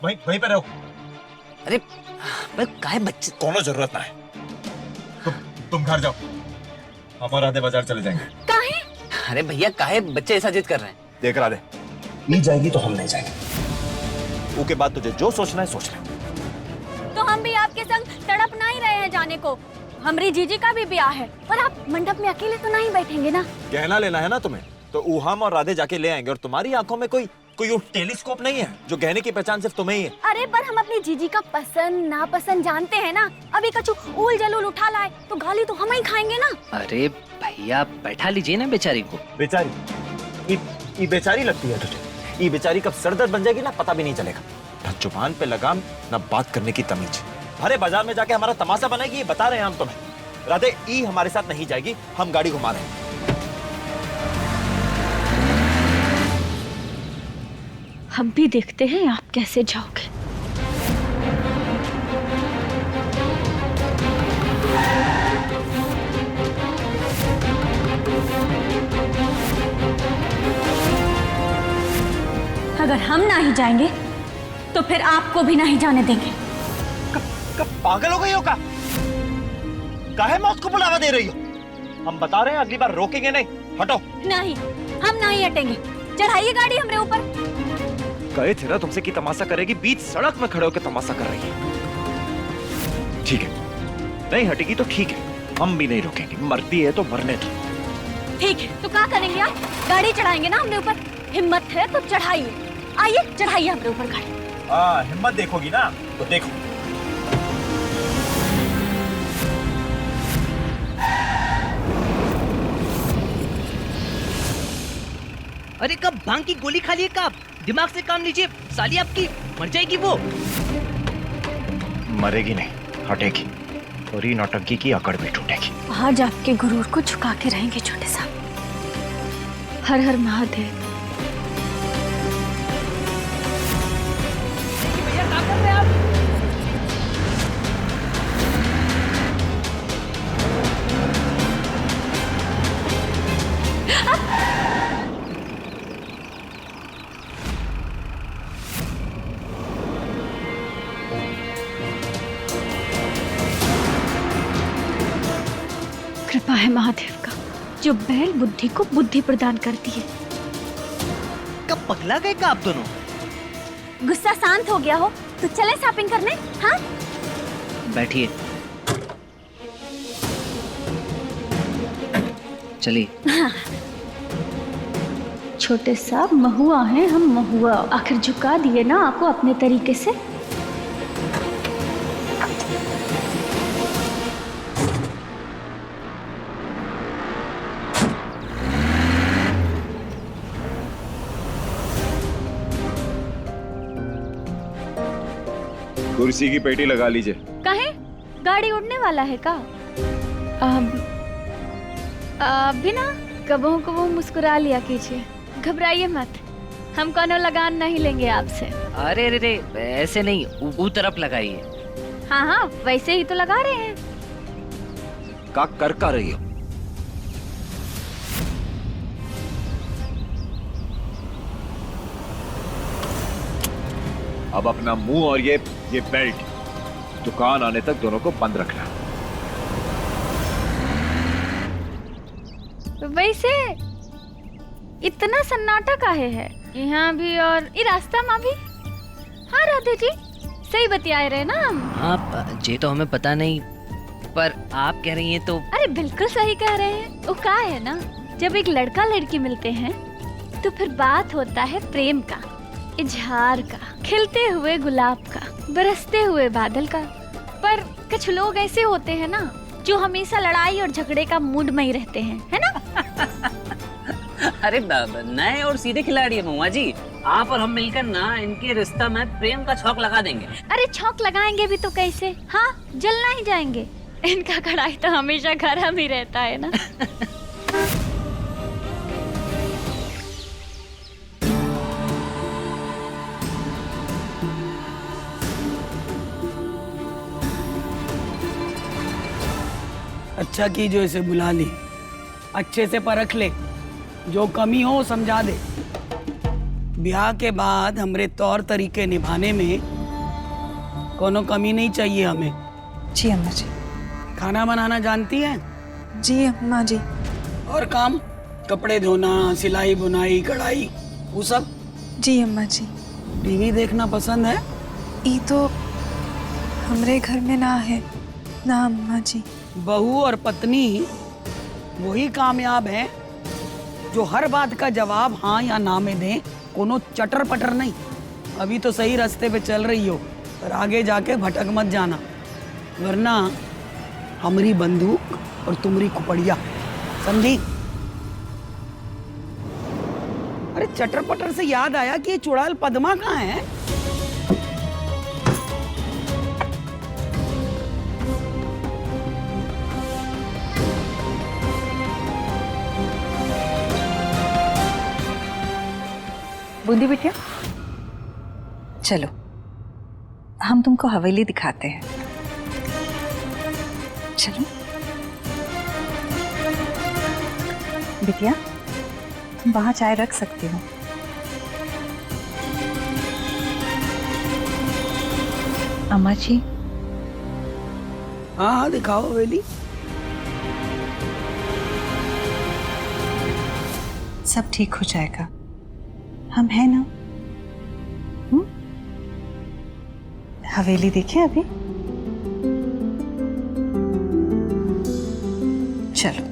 वहीं पे रहो। अरे काहे बच्चे, कोनो जरूरत ना है। तुम घर जाओ, हम और आधे बाजार चले जाएंगे। काहे? अरे भैया काहे बच्चे ऐसा जिद कर रहे हैं? देख रहा नहीं जाएगी तो हम नहीं जाएंगे। उसके बाद तुझे जो सोचना है सोच ले। तो हम भी आपके संग तड़प नहीं रहे हैं जाने को। हमारी जीजी का भी ब्याह है, पर आप मंडप में अकेले तो नहीं बैठेंगे ना? गहना लेना है ना तुम्हें, तो हम और राधे जाके ले आएंगे। और तुम्हारी आंखों में कोई टेलीस्कोप नहीं है जो गहने की पहचान सिर्फ तुम्हें ही है। अरे पर हम अपनी जीजी का पसंद नापसंद जानते हैं ना। अभी कछु ऊल जलूल उठा लाए तो गाली तो हम ही खाएंगे ना। अरे भैया बैठा लीजिए ना बेचारी को। बेचारी? ये बेचारी लगती है तुझे? ये बेचारी कब सरदर्द बन जाएगी ना पता भी नहीं चलेगा। ना जुबान पे लगाम ना बात करने की तमीज। अरे बाजार में जाके हमारा तमाशा बनाएगी, ये बता रहे हैं हम तुम्हें। राधे ई हमारे साथ नहीं जाएगी, हम गाड़ी घुमा रहे हैं। हम भी देखते हैं आप कैसे जाओगे। अगर हम नहीं जाएंगे तो फिर आपको भी नहीं जाने देंगे। कब पागल हो गई हो का? काहे मौत को बुलावा दे रही हो? हम बता रहे हैं अगली बार रोकेंगे नहीं। हटो। नहीं, हम नहीं हटेंगे। चढ़ाइए गाड़ी हमरे ऊपर। कहे थे ना तुमसे कि तमाशा करेगी, बीच सड़क में खड़े होकर तमाशा कर रही है। ठीक है, नहीं हटेगी तो ठीक है, हम भी नहीं रोकेंगे। मरती है तो मरने दो। ठीक है, तो क्या करेंगे आप? गाड़ी चढ़ाएंगे ना हमरे ऊपर? हिम्मत है तो चढ़ाइए। आइए चढ़ाइए हमरे ऊपर गाड़ी। हिम्मत देखोगी ना तो देखो। अरे कब भांग की गोली खा लिए? कब दिमाग से काम लीजिए, साली आपकी मर जाएगी। वो मरेगी नहीं, हटेगी। थोड़ी नौटंकी की अकड़ भी टूटेगी। आज आपके गुरूर को झुका के रहेंगे छोटे साहब। हर हर महादेव। कृपा है महादेव का, जो बैल बुद्धि को बुद्धि प्रदान करती है। कब पगला गए का आप दोनों? गुस्सा शांत हो गया हो तो चले शॉपिंग करने। हाँ बैठिए, चलिए। हाँ। छोटे साहब महुआ हैं हम, महुआ। आखिर झुका दिए ना आपको अपने तरीके से। कुर्सी की पेटी लगा लीजिए। कहे गाड़ी उड़ने वाला है का? अभी ना कबो कबो मुस्कुरा लिया कीजिए, घबराइए मत। हम कोनो लगान नहीं लेंगे आपसे। अरे रे रे, ऐसे नहीं, ऊ तरफ लगाइए। हाँ हाँ, वैसे ही तो लगा रहे हैं। का कर रही हो? अब अपना मुंह और ये बेल्ट दुकान आने तक दोनों को बंद रखना। वैसे इतना सन्नाटा काहे है यहाँ भी और ये रास्ता में भी? हाँ राधे जी, सही बतिया रहे ना हम। हाँ ये तो हमें पता नहीं, पर आप कह रही हैं तो। अरे बिल्कुल सही कह रहे हैं। वो क्या है ना, जब एक लड़का लड़की मिलते हैं तो फिर बात होता है प्रेम का, इजहार का, खिलते हुए गुलाब का, बरसते हुए बादल का। पर कुछ लोग ऐसे होते हैं ना जो हमेशा लड़ाई और झगड़े का मूड में ही रहते हैं, है ना? अरे नए और सीधे खिलाड़ी है महुआ जी। आप और हम मिलकर ना इनके रिश्ता में प्रेम का छौक लगा देंगे। अरे छौक लगाएंगे भी तो कैसे? हाँ, जलना ही जाएंगे। इनका कढ़ाई तो हमेशा गरम ही रहता है ना। अच्छा की जो इसे बुला ली, अच्छे से परख ले, जो कमी हो समझा दे। ब्याह के बाद हमरे तौर तरीके निभाने में कोनो कमी नहीं चाहिए हमें। जी अम्मा जी। खाना बनाना जानती है? जी अम्मा जी। और काम, कपड़े धोना, सिलाई बुनाई कढ़ाई, वो सब? जी अम्मा जी। टीवी देखना पसंद है? ये तो हमरे घर में ना है ना अम्मा जी। बहू और पत्नी वही कामयाब है जो हर बात का जवाब हाँ या ना में दें, कोनो चटर पटर नहीं। अभी तो सही रास्ते पे चल रही हो, पर आगे जाके भटक मत जाना, वरना हमारी बंदूक और तुम्हारी खुपड़िया, समझी? अरे चटर पटर से याद आया कि ये चुड़ैल पद्मा कहाँ है? बूंदी बिटिया, चलो हम तुमको हवेली दिखाते हैं। चलो बिटिया, तुम वहां चाय रख सकती हो। अम्मा जी। हाँ हाँ, दिखाओ हवेली। सब ठीक हो जाएगा, हम हैं ना? हवेली देखिए अभी। चलो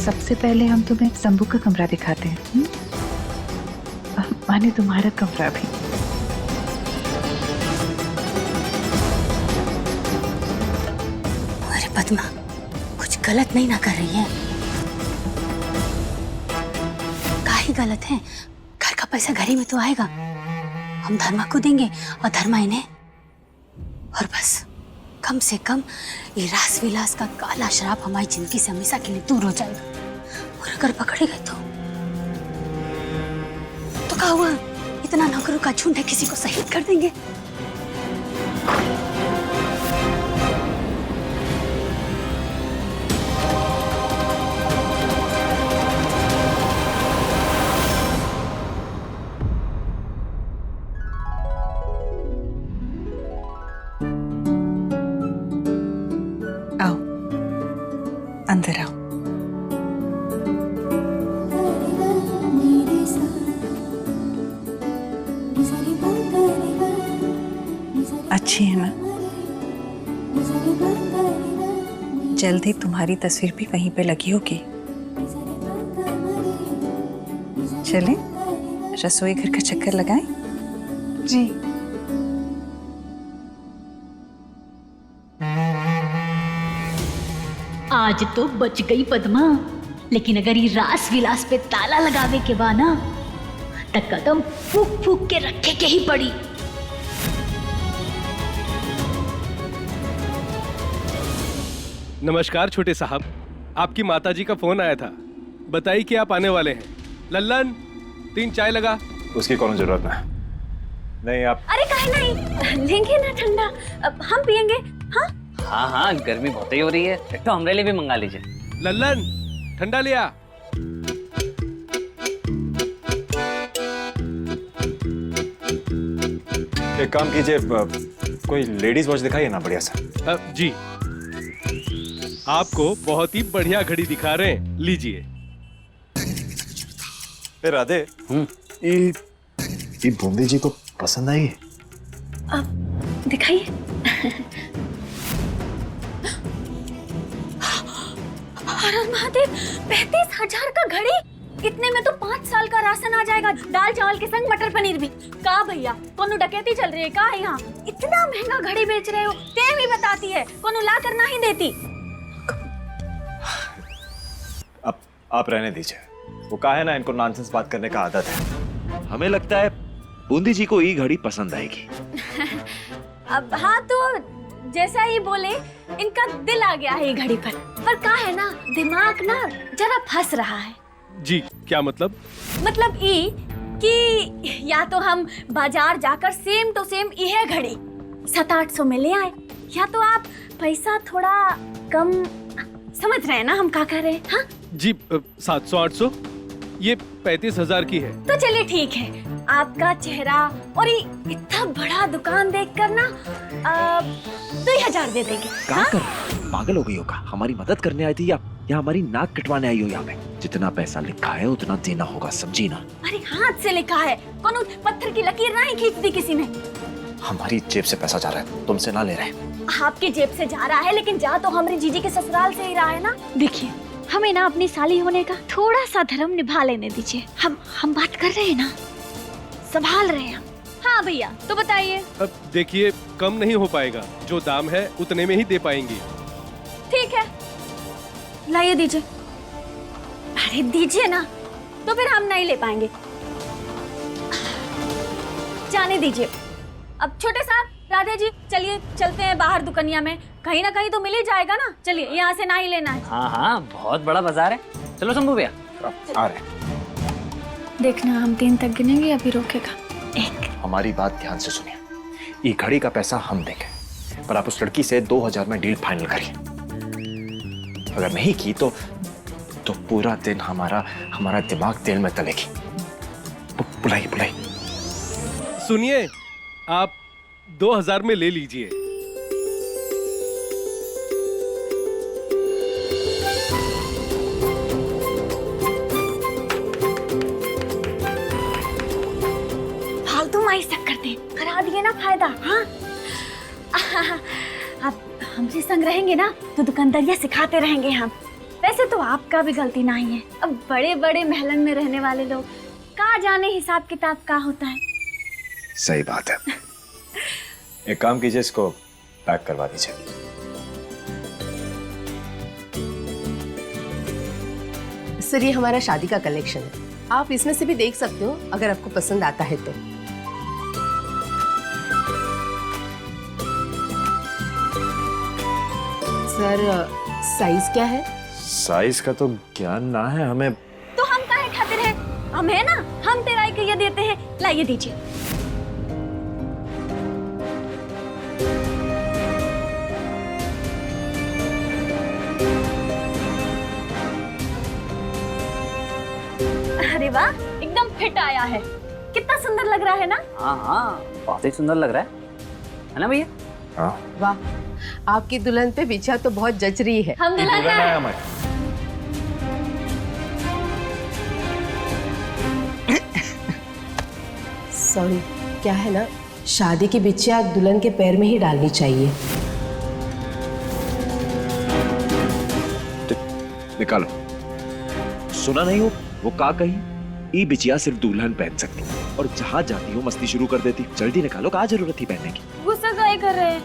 सबसे पहले हम तुम्हें शंभू का कमरा दिखाते हैं। माने तुम्हारा कमरा भी। अरे पद्मा, कुछ गलत नहीं ना कर रही है? काहे गलत है? घर का पैसा घर ही में तो आएगा, हम धर्मा को देंगे और धर्मा इन्हें। और बस कम से कम ये रास विलास का काला शराब हमारी जिंदगी से हमेशा के लिए दूर हो जाएगा। और अगर पकड़े गए तो क्या हुआ? इतना नौकरों का झुंड है, किसी को शहीद कर देंगे। आओ अंदर आओ। अच्छी है ना? जल्द ही तुम्हारी तस्वीर भी कहीं पे लगी होगी। चलें रसोई घर का चक्कर लगाएं? जी। आज तो बच गई पद्मा, लेकिन अगर ये रास विलास पे ताला लगावे के बा ना, तो कदम फूक फूक के रखे के ही पड़ी। नमस्कार छोटे साहब, आपकी माताजी का फोन आया था, बताइए कि आप आने वाले हैं। लल्लन 3 चाय लगा। उसकी कोनो जरूरत ना। नहीं आप अरे काहे नहीं, लेंगे ना ठंडा, अब हम पियेंगे। हाँ हाँ हाँ, गर्मी बहुत ही हो रही है, एक तो हमारे लिए भी मंगा लीजिए। लल्लन ठंडा लिया। एक काम कीजिए, कोई लेडीज वॉच दिखाइए ना बढ़िया सा। जी आपको बहुत ही बढ़िया घड़ी दिखा रहे हैं, लीजिए। राधे, ये बूंदी जी को पसंद आई? अब दिखाइए। हर हर महादेव, 35,000 का घड़ी, इतने में तो 5 साल का राशन आ जाएगा, दाल चावल के संग मटर पनीर भी। का भैया कोनो डकैती चल रही है का यहाँ? इतना महंगा घड़ी बेच रहे हो, टेम ही बताती है, कोनो ला कर ना ही देती। अब आप रहने दीजिए, वो कहा है ना इनको नॉनसेंस बात करने का आदत है। हमें लगता है बूंदी जी को ये घड़ी पसंद आएगी। अब हाँ, तो जैसा ही बोले, इनका दिल आ गया है ये घड़ी पर का है ना, दिमाग ना जरा फंस रहा है। जी क्या मतलब? मतलब ये कि या तो हम बाजार जाकर सेम टू सेम यह घड़ी 700-800 में ले आए, या तो आप पैसा थोड़ा कम, समझ रहे हैं ना हम क्या कह रहे हैं? हाँ जी 700-800, ये 35,000 की है। तो चलिए ठीक है, आपका चेहरा और ये इतना बड़ा दुकान देखकर ना 2,000 दे देंगे। क्या कर रही हो? पागल हो गई हो का? हमारी मदद करने आई थी या हमारी नाक कटवाने आई हो? यहाँ पे जितना पैसा लिखा है उतना देना होगा, समझी ना? अरे हाथ से लिखा है, कौन पत्थर की लकीर नहीं खींच दी किसी ने। हमारी जेब से पैसा जा रहा है, तुमसे ना ले रहे हैं। आपकी जेब से जा रहा है, लेकिन जा तो हमारी जीजी के ससुराल से ही रहा है ना। देखिए, हमें ना अपनी साली होने का थोड़ा सा धर्म निभा लेने दीजिए। हम बात कर रहे हैं ना, संभाल रहे हैं। हाँ भैया, तो बताइए। अब देखिए, कम नहीं हो पाएगा, जो दाम है उतने में ही दे पाएंगी। ठीक है, लाइए दीजिए। अरे दीजिए ना, तो फिर हम नहीं ले पाएंगे, जाने दीजिए। अब छोटे साहब, राधे जी, चलिए चलते हैं बाहर दुकानिया में, कहीं ना कहीं तो मिल ही जाएगा ना। चलिए, यहाँ से ना ही लेना है। हाँ हाँ, बहुत बड़ा बाजार है, चलो शंभू भैया। आ रहे। देखना, हम 3 तक गिनेंगे या फिर रोकेगा? 1। हमारी बात ध्यान से सुनिए, ये घड़ी का पैसा हम देंगे, पर आप उस लड़की से 2,000 में डील फाइनल करिए। अगर नहीं की तो पूरा दिन हमारा दिमाग तेल में तलेगी। बुलाइए। सुनिए, आप 2,000 में ले लीजिए। फालतू माई शक्कर दे करा दिए ना फायदा। हाँ अब हमसे संग रहेंगे ना तो दुकानदारियां सिखाते रहेंगे हम। वैसे तो आपका भी गलती नहीं है, अब बड़े बड़े महलन में रहने वाले लोग का जाने हिसाब किताब का होता है। सही बात है। एक काम कीजिए, इसको पैक करवा दीजिए। सर, ये हमारा शादी का कलेक्शन है, आप इसमें से भी देख सकते हो अगर आपको पसंद आता है तो। सर, साइज क्या है? साइज का तो ज्ञान ना है हमें। तो हम काहे खातिर हैं? हम है ना, हम तेराई के ये देते हैं। लाइए दीजिए। अरे वाह, एकदम फिट आया है, कितना सुंदर लग रहा है ना? हाँ हाँ, बहुत ही सुंदर लग रहा है ना भैया? हाँ। वाह, आपकी दुल्हन पे बिछा तो बहुत जच रही है। हम दुल्हन का है। सॉरी, क्या है ना, शादी की बिछिया दुल्हन के पैर में ही डालनी चाहिए। निकालो। सुना नहीं हो वो का कही? ई बिचिया सिर्फ दुल्हन पहन सकती, और जहाँ जाती हो मस्ती शुरू कर देती। जल्दी निकालो, कहाँ जरूरत थी पहनने की? गुस्सा काहे कर रहे हैं?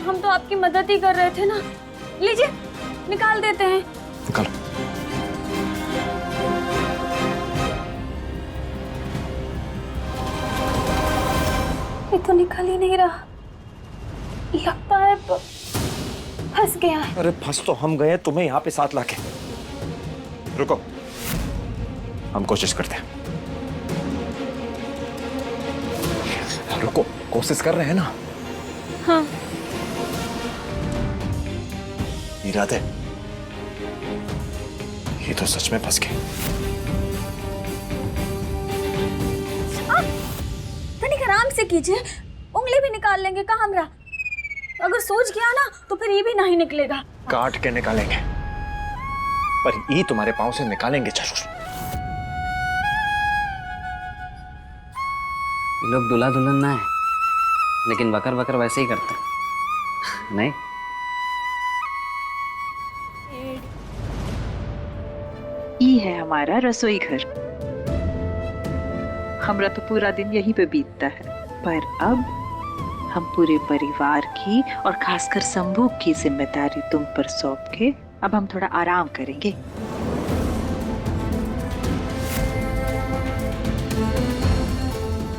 हम तो आपकी मदद ही कर रहे थे ना। लीजिए, निकाल देते हैं। निकालो। ये तो निकल ही नहीं रहा, लगता है फंस गया है। अरे फंस तो हम गए, तुम्हें यहाँ पे साथ लाके। रुको, हम कोशिश करते हैं। रुको, कोशिश कर रहे हैं ना। हाँ। इरादे, ये तो सच में फंस गए। तनिक आराम से कीजिए, उंगली भी निकाल लेंगे का हमरा। अगर सोच गया ना तो फिर ये भी नहीं निकलेगा। काट के निकालेंगे, पर ये तुम्हारे पांव से निकालेंगे जरूर। लोग दूल्हा दुल्हन ना है, लेकिन बकर बकर वैसे ही करते हैं। नहीं, ये है हमारा रसोई घर। हमरा तो पूरा दिन यहीं पे बीतता है, पर अब हम पूरे परिवार की और खासकर शंभू की जिम्मेदारी तुम पर सौंप के अब हम थोड़ा आराम करेंगे।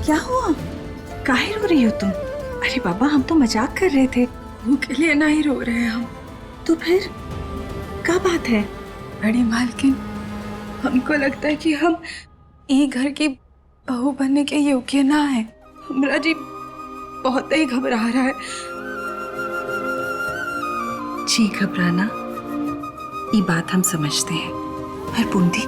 क्या हुआ? काहे रो रही हो तुम? अरे बाबा, हम तो मजाक कर रहे थे। वो के लिए नहीं रो रहे हम। तो फिर क्या बात है? बड़ी मालकिन, हमको लगता है कि हम ये घर की बहू बनने के योग्य ना है। हमरा जी बहुत ही घबरा रहा है। जी घबराना, ये बात हम समझते हैं, पर बूंदी,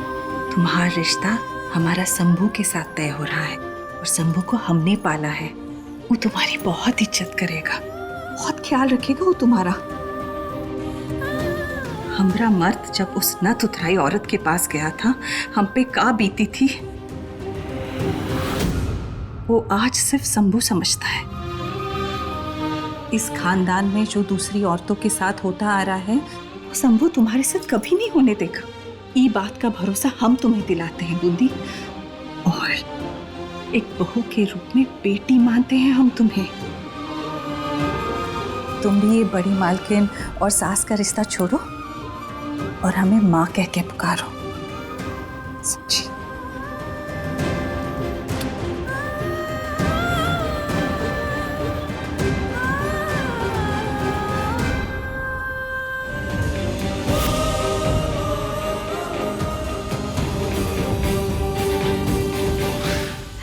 तुम्हारा रिश्ता हमारा शंभू के साथ तय हो रहा है और शंभू को हमने पाला है। वो तुम्हारी बहुत इज्जत करेगा, बहुत ख्याल रखेगा वो तुम्हारा। हमरा मर्द जब उस नत उतराई औरत के पास गया था, हम पे का बीती थी वो आज सिर्फ शंभू समझता है। इस खानदान में जो दूसरी औरतों के साथ होता आ रहा है, वो शंभू तुम्हारे साथ कभी नहीं होने देगा। ये बात का भरोसा हम तुम्हें दिलाते हैं बूंदी, और एक बहू के रूप में बेटी मानते हैं हम तुम्हें। तुम भी ये बड़ी मालकिन और सास का रिश्ता छोड़ो और हमें माँ कह के पुकारो। सच्ची।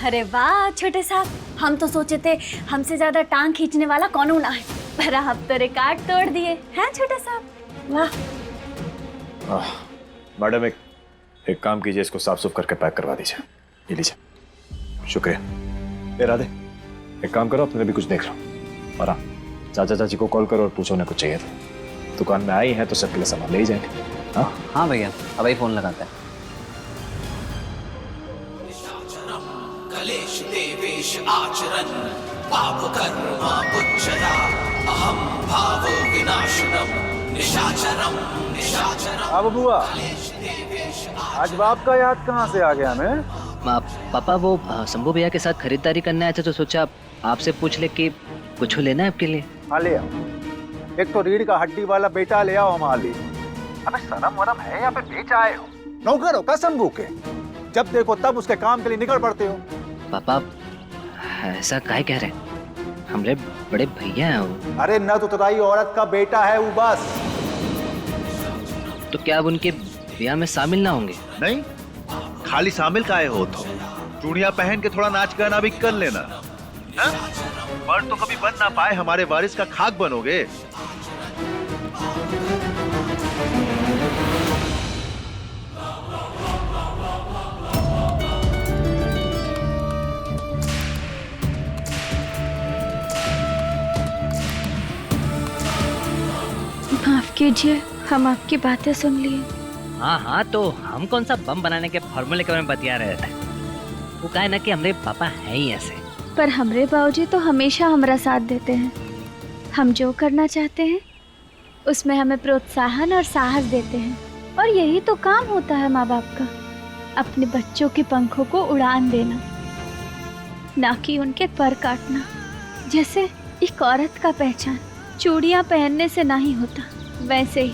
अरे वाह छोटे साहब, हम तो सोचे थे हमसे ज्यादा टांग खींचने वाला कौन ना है, पर आप तो रिकॉर्ड तोड़ दिए हैं छोटे साहब। वाह। मैडम, एक काम कीजिए, इसको साफ सुफ करके पैक करवा दीजिए। ये लीजिए। शुक्रिया। ए राधे, एक काम करो, अपने भी कुछ देख लो, और हाँ, चाचा चाची को कॉल करो और पूछो उन्हें कुछ चाहिए था। दुकान में आई है तो सबके लिए सामान ले ही जाएंगे। हाँ हाँ भैया, अब ही फोन लगाता है। कलेश देवेश आचरण पाप कर्मा बुच्चया अहम भाव विनाशनम निशाचरम निशाचरम। अब बुआ, आज बाप का याद कहाँ से आ गया? मैं पापा वो शंभू भैया के साथ खरीदारी करने आए थे, तो सोचा आपसे पूछ ले कि कुछ लेना है आपके लिए। हाँ ले आओ, एक तो रीढ़ का हड्डी वाला बेटा ले आओ हमारे लिए। अबे शर्म वरम है या फिर बेच आए हो? नौकर हो का शंभू के? जब देखो तब उसके काम के लिए निकल पड़ते हो। पापा ऐसा काहे कह रहे हैं? हमरे बड़े भैया हैं वो। अरे न तो तुराई औरत का बेटा है वो, बस। तो क्या अब उनके ब्याह में शामिल ना होंगे? नहीं, खाली शामिल काहे हो? तो चूड़ियां पहन के थोड़ा नाच गाना भी कर लेना। मर्द तो कभी बन ना पाए, हमारे वारिस का खाक बनोगे। माफ कीजिए, हम आपकी बातें सुन लिए। हाँ हाँ, तो हम कौन सा बम बनाने के फॉर्मूले के बारे में बतिया रहे थे। वो कहा है ना कि हमारे पापा हैं ही ऐसे। पर हमरे बाबूजी तो हमेशा हमारा साथ देते हैं। हम जो करना चाहते हैं उसमें हमें प्रोत्साहन और साहस देते हैं, और यही तो काम होता है माँ बाप का, अपने बच्चों के पंखों को उड़ान देना, ना कि उनके पर काटना। जैसे एक औरत का पहचान चूड़ियाँ पहनने से नहीं होता, वैसे ही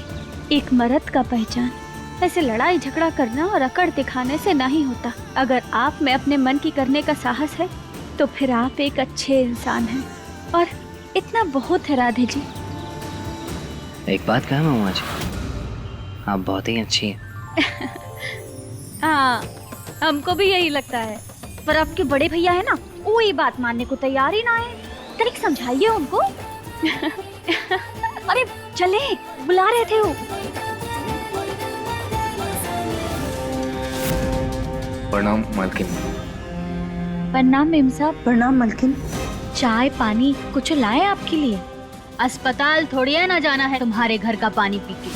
एक मर्द का पहचान ऐसे लड़ाई झगड़ा करना और अकड़ दिखाने से नहीं होता। अगर आप में अपने मन की करने का साहस है तो फिर आप एक अच्छे इंसान हैं, और इतना बहुत है राधे जी। एक बात कहा मामा जी, आप बहुत ही अच्छी हैं। हाँ, हमको भी यही लगता है, पर आपके बड़े भैया है ना, वो ये बात मानने को तैयार ही ना है। तरीक समझाइए उनको। अरे चले, बुला रहे थे वो। प्रणाम मालकिन। प्रणाम मेम साहब। प्रणाम मालकिन। चाय पानी कुछ लाए आपके लिए? अस्पताल थोड़ी है ना जाना है तुम्हारे घर का पानी पी के।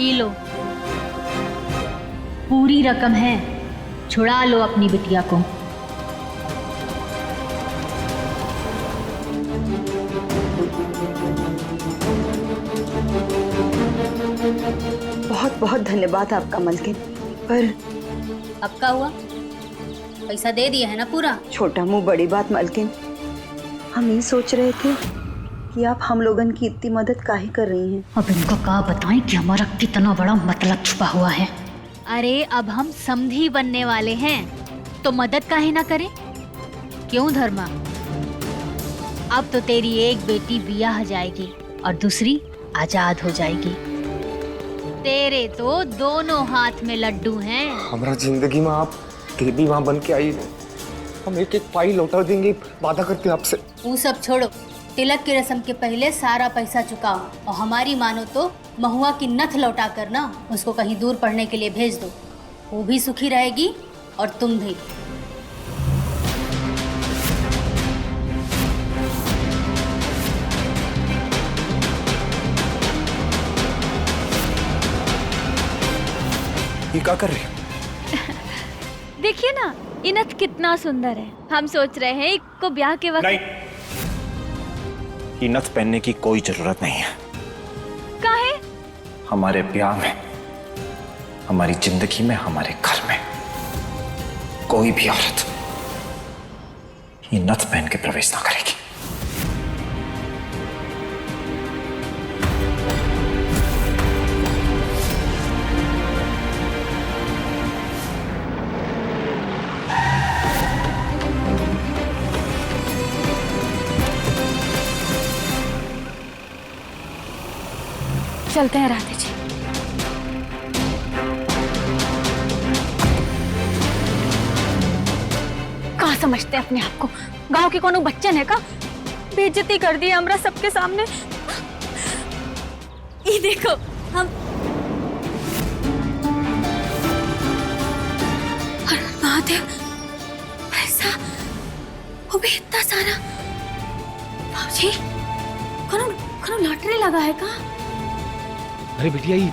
ई लो, पूरी रकम है, छुड़ा लो अपनी बिटिया को। बहुत बहुत धन्यवाद आपका मालकिन, पर अब क्या हुआ? पैसा दे दिया है ना पूरा? छोटा मुंह बड़ी बात मालकिन। हम ये सोच रहे थे कि आप हम लोगन की इतनी मदद काहे कर रही हैं। अब इनको क्या बताएं कि हमारा कितना बड़ा मतलब छुपा हुआ है। अरे अब हम समधी बनने वाले हैं तो मदद काहे ना करें? क्यों धर्मा? अब तो तेरी एक बेटी बियाह जाएगी और दूसरी आजाद हो जाएगी। तेरे तो दोनों हाथ में लड्डू हैं। हमारा जिंदगी में आप देवी माँ बन के आई, हम एक एक पाई लौटा देंगे, वादा करते हैं आपसे। वो सब छोड़ो, तिलक की रस्म के पहले सारा पैसा चुकाओ और हमारी मानो तो महुआ की नथ लौटा कर ना उसको कहीं दूर पढ़ने के लिए भेज दो। वो भी सुखी रहेगी और तुम भी। ये क्या कर रही हो? देखिए ना, ये नथ कितना सुंदर है। हम सोच रहे हैं इसको ब्याह के वक्त। नहीं, ये नथ पहनने की कोई जरूरत नहीं है। काहे? हमारे ब्याह में, हमारी जिंदगी में, हमारे घर में कोई भी औरत ये नथ पहन के प्रवेश ना करेगी। चलते हैं राधे जी। कहाँ समझते हैं अपने आप को? गांव के कोनो बच्चन है का? बेइज्जती कर दी हमरा सबके सामने। ये देखो हम महादेव, पैसा वो भी इतना सारा। भाजी कोनो कोनो लॉटरी लगा है का? अरे बिटिया, ये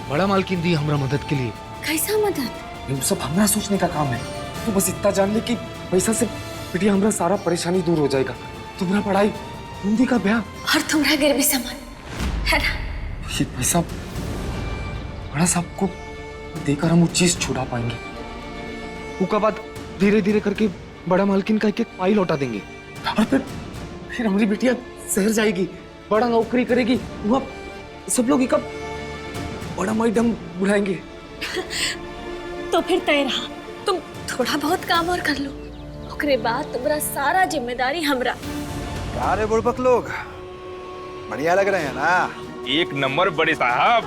बड़ा मालकिन दी हमरा मदद के लिए। कैसा मदद? ये सब हमरा सोचने का काम है। तू बस इतना जान ले कि पैसा से बिटिया हमरा सारा परेशानी दूर हो जाएगा। तुम्हारा पढ़ाई, बूंदी का ब्याह और तुम्हारा घर भी सामान है ना। ये पैसा बड़ा साहब को देकर हम वो चीज छुड़ा पाएंगे। उसके बाद धीरे धीरे करके बड़ा मालकिन का एक एक पाई लौटा देंगे और फिर हमारी बिटिया शहर जाएगी, बड़ा नौकरी करेगी। वहाँ सब लोग एक बड़ा मैडम बुलाएंगे। तो फिर तय रहा, तुम थोड़ा बहुत काम और कर लो, ओकरे बाद तुम्हारा सारा जिम्मेदारी हमरा। क्या रे बुड़बक लोग, बढ़िया लग रहे हैं ना? एक नंबर बड़े साहब।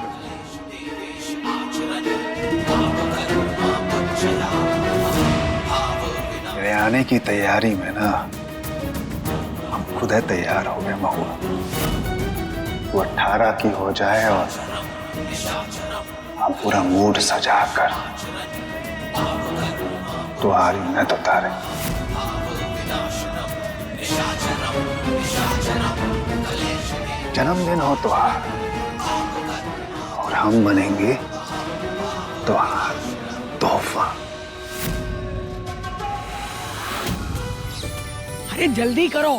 मेरे आने की तैयारी में ना हम खुद है तैयार हो गए महुआ। वो 18 की हो जाए और हम पूरा मूड सजा कर तुम्हारी नथ उतारे। जन्मदिन हो तुम्हारा और हम बनेंगे तुम्हारा तोहफा। अरे जल्दी करो,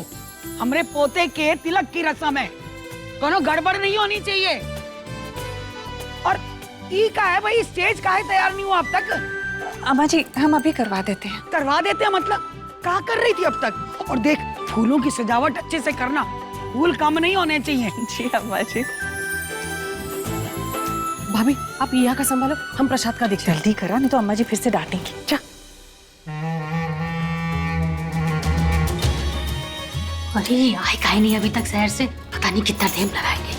हमरे पोते के तिलक की रस्म है, कोनो गड़बड़ नहीं होनी चाहिए। और ई का है भाई, स्टेज का है तैयार नहीं हुआ अब तक? अम्मा जी हम अभी करवा देते हैं। करवा देते हैं मतलब? क्या कर रही थी अब तक? और देख, फूलों की सजावट अच्छे से करना, फूल कम नहीं होने चाहिए। जी अम्मा जी। भाभी आप यहाँ का संभालो, हम प्रसाद का देखते हैं। जल्दी करा, नहीं तो अम्मा जी फिर से डांटेंगी। जा। अरे आए काहे नहीं अभी तक शहर से? पता नहीं कितना टाइम लगाएंगे।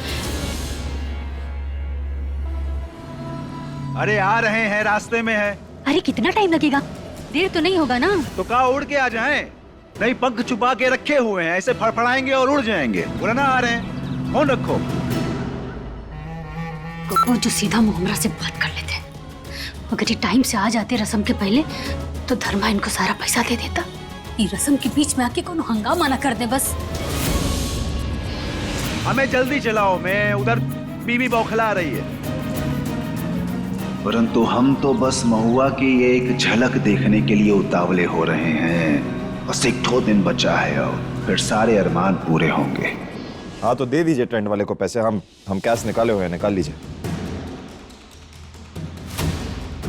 अरे आ रहे हैं, रास्ते में है। अरे कितना टाइम लगेगा? देर तो नहीं होगा ना? तो कहा उड़ के आ जाएं। नहीं, पंख छुपा के रखे हुए हैं, ऐसे फड़फड़ाएंगे और उड़ जाएंगे। बोला ना आ रहे हैं, फोन रखो। वो जो सीधा मुहम्मरा से बात कर लेते। अगर ये टाइम से आ जाते रस्म के पहले तो धर्मा इनको सारा पैसा दे देता। ये रस्म के बीच में आके कोनो हंगामा ना कर दे बस। हमें जल्दी चलाओ, मैं उधर बीवी बौखला रही है। परंतु हम तो बस महुआ की एक झलक देखने के लिए उतावले हो रहे हैं। बस एक दो दिन बचा है और फिर सारे अरमान पूरे होंगे। हाँ तो दे दीजिए टेंट वाले को पैसे, हम कैश निकाले हुए हैं, निकाल लीजिए।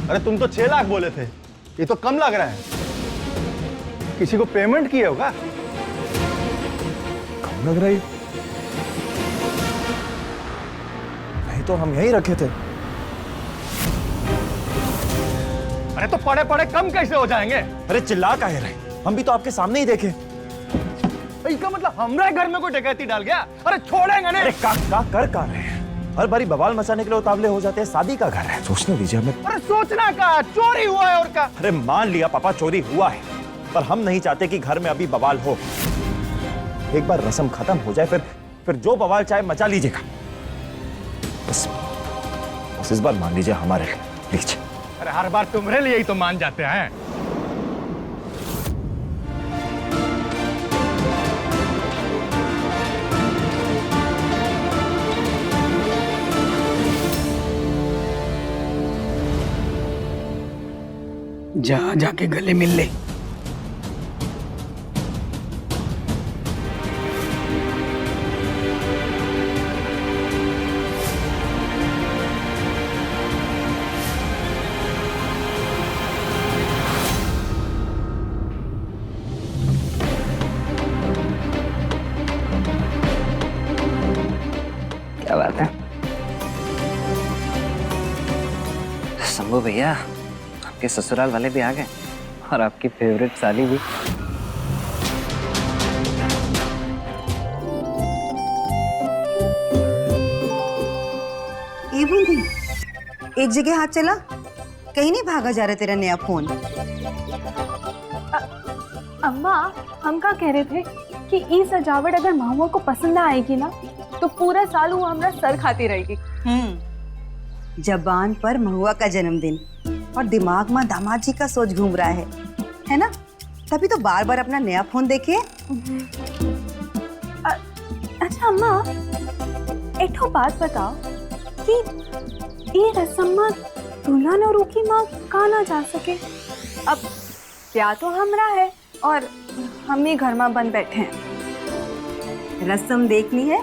अरे तुम तो 6 लाख बोले थे, ये तो कम लग रहा है। किसी को पेमेंट किए होगा? कम लग रहा है? नहीं तो हम यहीं रखे थे। अरे तो पड़े पड़े कम कैसे हो जाएंगे? अरे चिल्ला काहे रहे, हम भी तो आपके सामने ही देखे। इसका मतलब हमारे घर में कोई डकैती डाल गया? अरे छोड़ेंगे नहीं। अरे का कर रहे हैं, हर बारी बवाल मचाने के लिए उतावले हो जाते हैं। शादी का घर है, सोचने दीजिए हमें। अरे सोचना का, चोरी हुआ है और का। अरे मान लिया पापा चोरी हुआ है, पर हम नहीं चाहते कि घर में अभी बवाल हो। एक बार रस्म खत्म हो जाए, फिर जो बवाल चाहे मचा लीजिएगा। बस इस बार मान लीजिए हमारे लिए, लीजिए। अरे हर बार तुम्हारे लिए ही तो मान जाते हैं। जाके गले मिल ले। क्या बात है शंभू भैया, आपके ससुराल वाले भी आ गए और आपकी फेवरेट साली भी। ये बूंदी, एक जगह हाथ चला, कहीं नहीं भागा जा रहा तेरा नया फोन? अम्मा, हम क्या कह रहे थे कि ये सजावट अगर महुआ को पसंद ना आएगी ना तो पूरा साल वो हमारा सर खाती रहेगी। जबान पर महुआ का जन्मदिन और दिमाग में दामाद जी का सोच घूम रहा है ना? तभी तो बार बार अपना नया फोन देखे। अच्छा अम्मा, एक बात बताओ कि ये रस्म में दुल्हन और उनकी माँ कहाँ ना जा सके? अब ब्याह तो हमरा है और हम ही घर में बंद बैठे हैं। रस्म देखनी है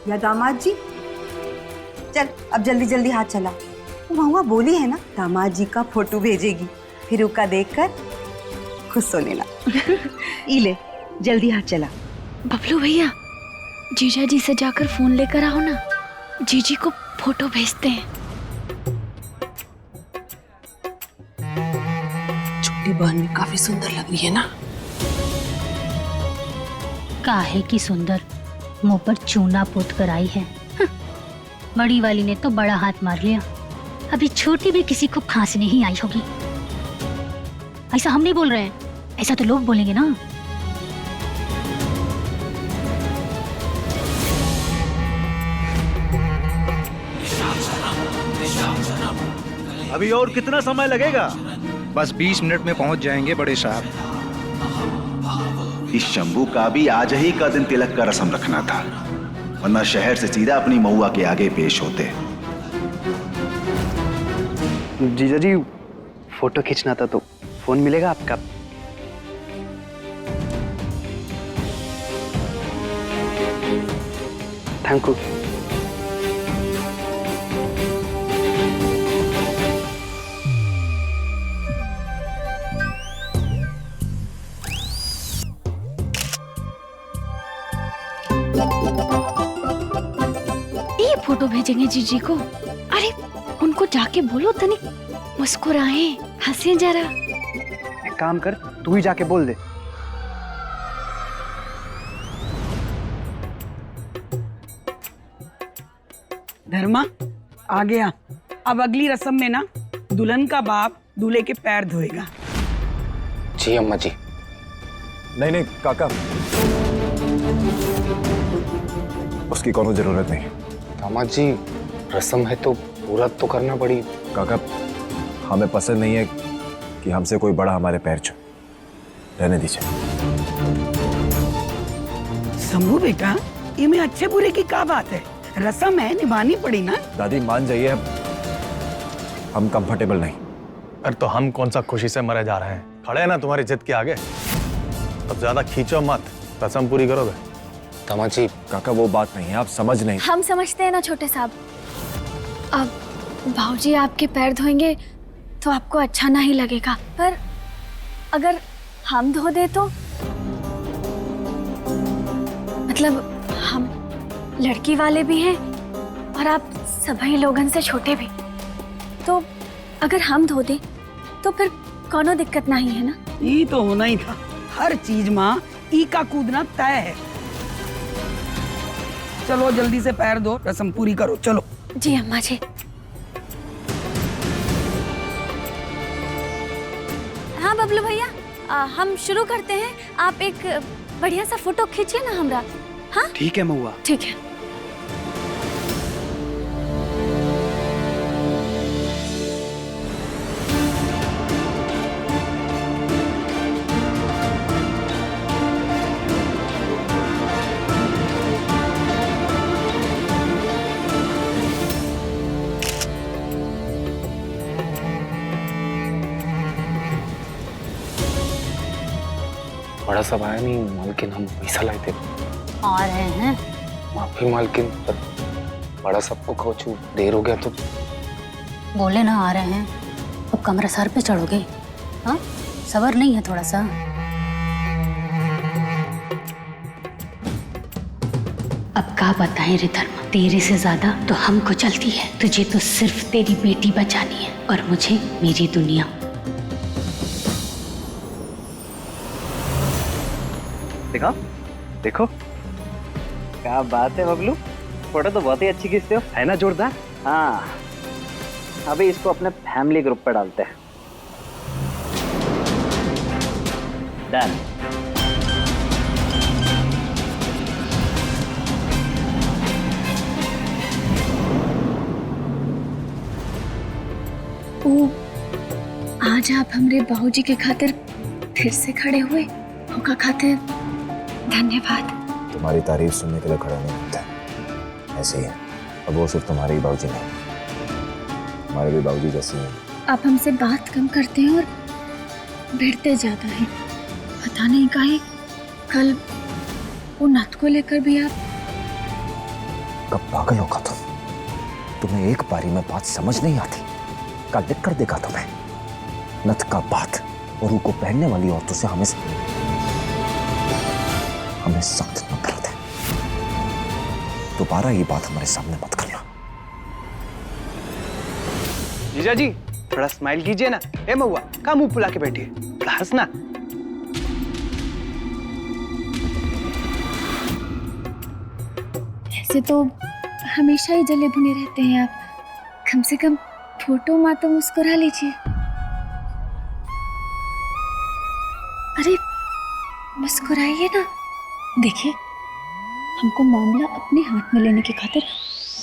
या दामाद जी? चल अब जल्दी जल्दी हाथ चला। महुआ बोली है ना दामाद जी का फोटो भेजेगी, फिर उसका देखकर खुश हो लेना। इले जल्दी हाथ चला। बबलू भैया, जीजा जी से जाकर फोन लेकर आओ ना, जीजी को फोटो भेजते हैं। छोटी बहन भी काफी सुंदर लग रही है ना? काहे की सुंदर, मुंह पर चूना पोत कर आई है। बड़ी वाली ने तो बड़ा हाथ मार लिया, अभी छोटी भी किसी को खांसी नहीं आई होगी। ऐसा हम नहीं बोल रहे हैं, ऐसा तो लोग बोलेंगे ना। अभी और कितना समय लगेगा? बस 20 मिनट में पहुंच जाएंगे बड़े साहब। इस शंभू का भी आज ही का दिन तिलक का रस्म रखना था, वरना शहर से सीधा अपनी महुआ के आगे पेश होते। जीजा जी, फोटो खींचना था तो फोन मिलेगा आपका? Thank you. ये फोटो भेजेंगे जीजी को। अरे उनको जाके बोलो तनिक मुस्कुराए, हंसे जरा। एक काम कर, तू ही जाके बोल दे। धर्मा आ गया। अब अगली रस्म में ना दुल्हन का बाप दूल्हे के पैर धोएगा। जी अम्मा जी। नहीं नहीं काका, उसकी कोनो जरूरत नहीं। दामाद जी, रस्म है तो पूरा तो करना पड़ी। काका, हमें पसंद नहीं है कि हमसे कोई बड़ा हमारे पैर छू। रहने दीजिए। शंभू बेटा, ये में अच्छे बुरे की क्या बात है? रस्म है, निभानी पड़ी ना। दादी मान जाइए, हम कंफर्टेबल नहीं। अरे तो हम कौन सा खुशी से मरे जा रहे हैं? खड़े हैं ना तुम्हारी जिद के आगे। अब ज्यादा खींचो मत, रस्म पूरी करोगे। दामाद जी। काका वो बात नहीं है, आप समझ नहीं। हम समझते हैं ना छोटे साहब। अब भाऊजी आपके पैर धोएंगे तो आपको अच्छा नहीं लगेगा, पर अगर हम धो दे तो मतलब हम लड़की वाले भी हैं और आप सभी लोगन से छोटे भी, तो अगर हम धो दे तो फिर कोनो दिक्कत नहीं है ना। ये तो होना ही था। हर चीज माँ ई का कूदना तय है। चलो जल्दी से पैर दो, रस्म पूरी करो। चलो। जी अम्मा जी। हाँ बबलू भैया, हम शुरू करते हैं। आप एक बढ़िया सा फोटो खींचिए ना हमरा। हाँ ठीक है महुआ। ठीक है। बड़ा सब आया नहीं मालकिन, हम पैसा लाए थे। आ रहे हैं। माफी मालकिन, पर बड़ा सबको कहो देर हो गया तो। बोले ना आ रहे हैं, अब कमरा सर पे चढ़ोगे? हाँ, सबर नहीं है थोड़ा सा? अब क्या बताएं रे धर्म, तेरे से ज्यादा तो हमको चलती है। तुझे तो सिर्फ तेरी बेटी बचानी है और मुझे मेरी दुनिया। देखो देखो, क्या बात है बबलू, फोटो तो बहुत ही अच्छी खींचते हो, है ना जोरदार। हाँ, अभी इसको अपने फैमिली ग्रुप पर डालते हैं। डन। ओ, आज आप हमरे बाबूजी के खातिर फिर से खड़े हुए, होगा खातिर धन्यवाद। तुम्हारी तारीफ सुनने के लिए खड़ा नहीं होता, ऐसे ही है। अब वो सिर्फ तुम्हारे ही बाबूजी नहीं, हमारे भी बाबूजी जैसे हैं। आप हमसे बात कम करते हैं और भिड़ते ज्यादा हैं। पता नहीं काहे कल वो नथ को लेकर भी आप। कब पागल होगा तुम? तुम्हें एक बारी में बात समझ नहीं आती? कल लिख कर देखा तुम्हें। नथ का बात और उनको पहनने वाली औरतों से हमें सख्त नफरत है। दोबारा ये बात हमारे सामने मत करना। जीजा जी, थोड़ा स्माइल कीजिए ना। ए महुआ, कहाँ मुंह फुला के बैठी है? थोड़ा हंसना। ऐसे तो हमेशा ही जले भुने रहते हैं आप, कम से कम फोटो में तो मुस्कुरा लीजिए। अरे मुस्कुराइए ना। देखिए, हमको मामला अपने हाथ में लेने की खातिर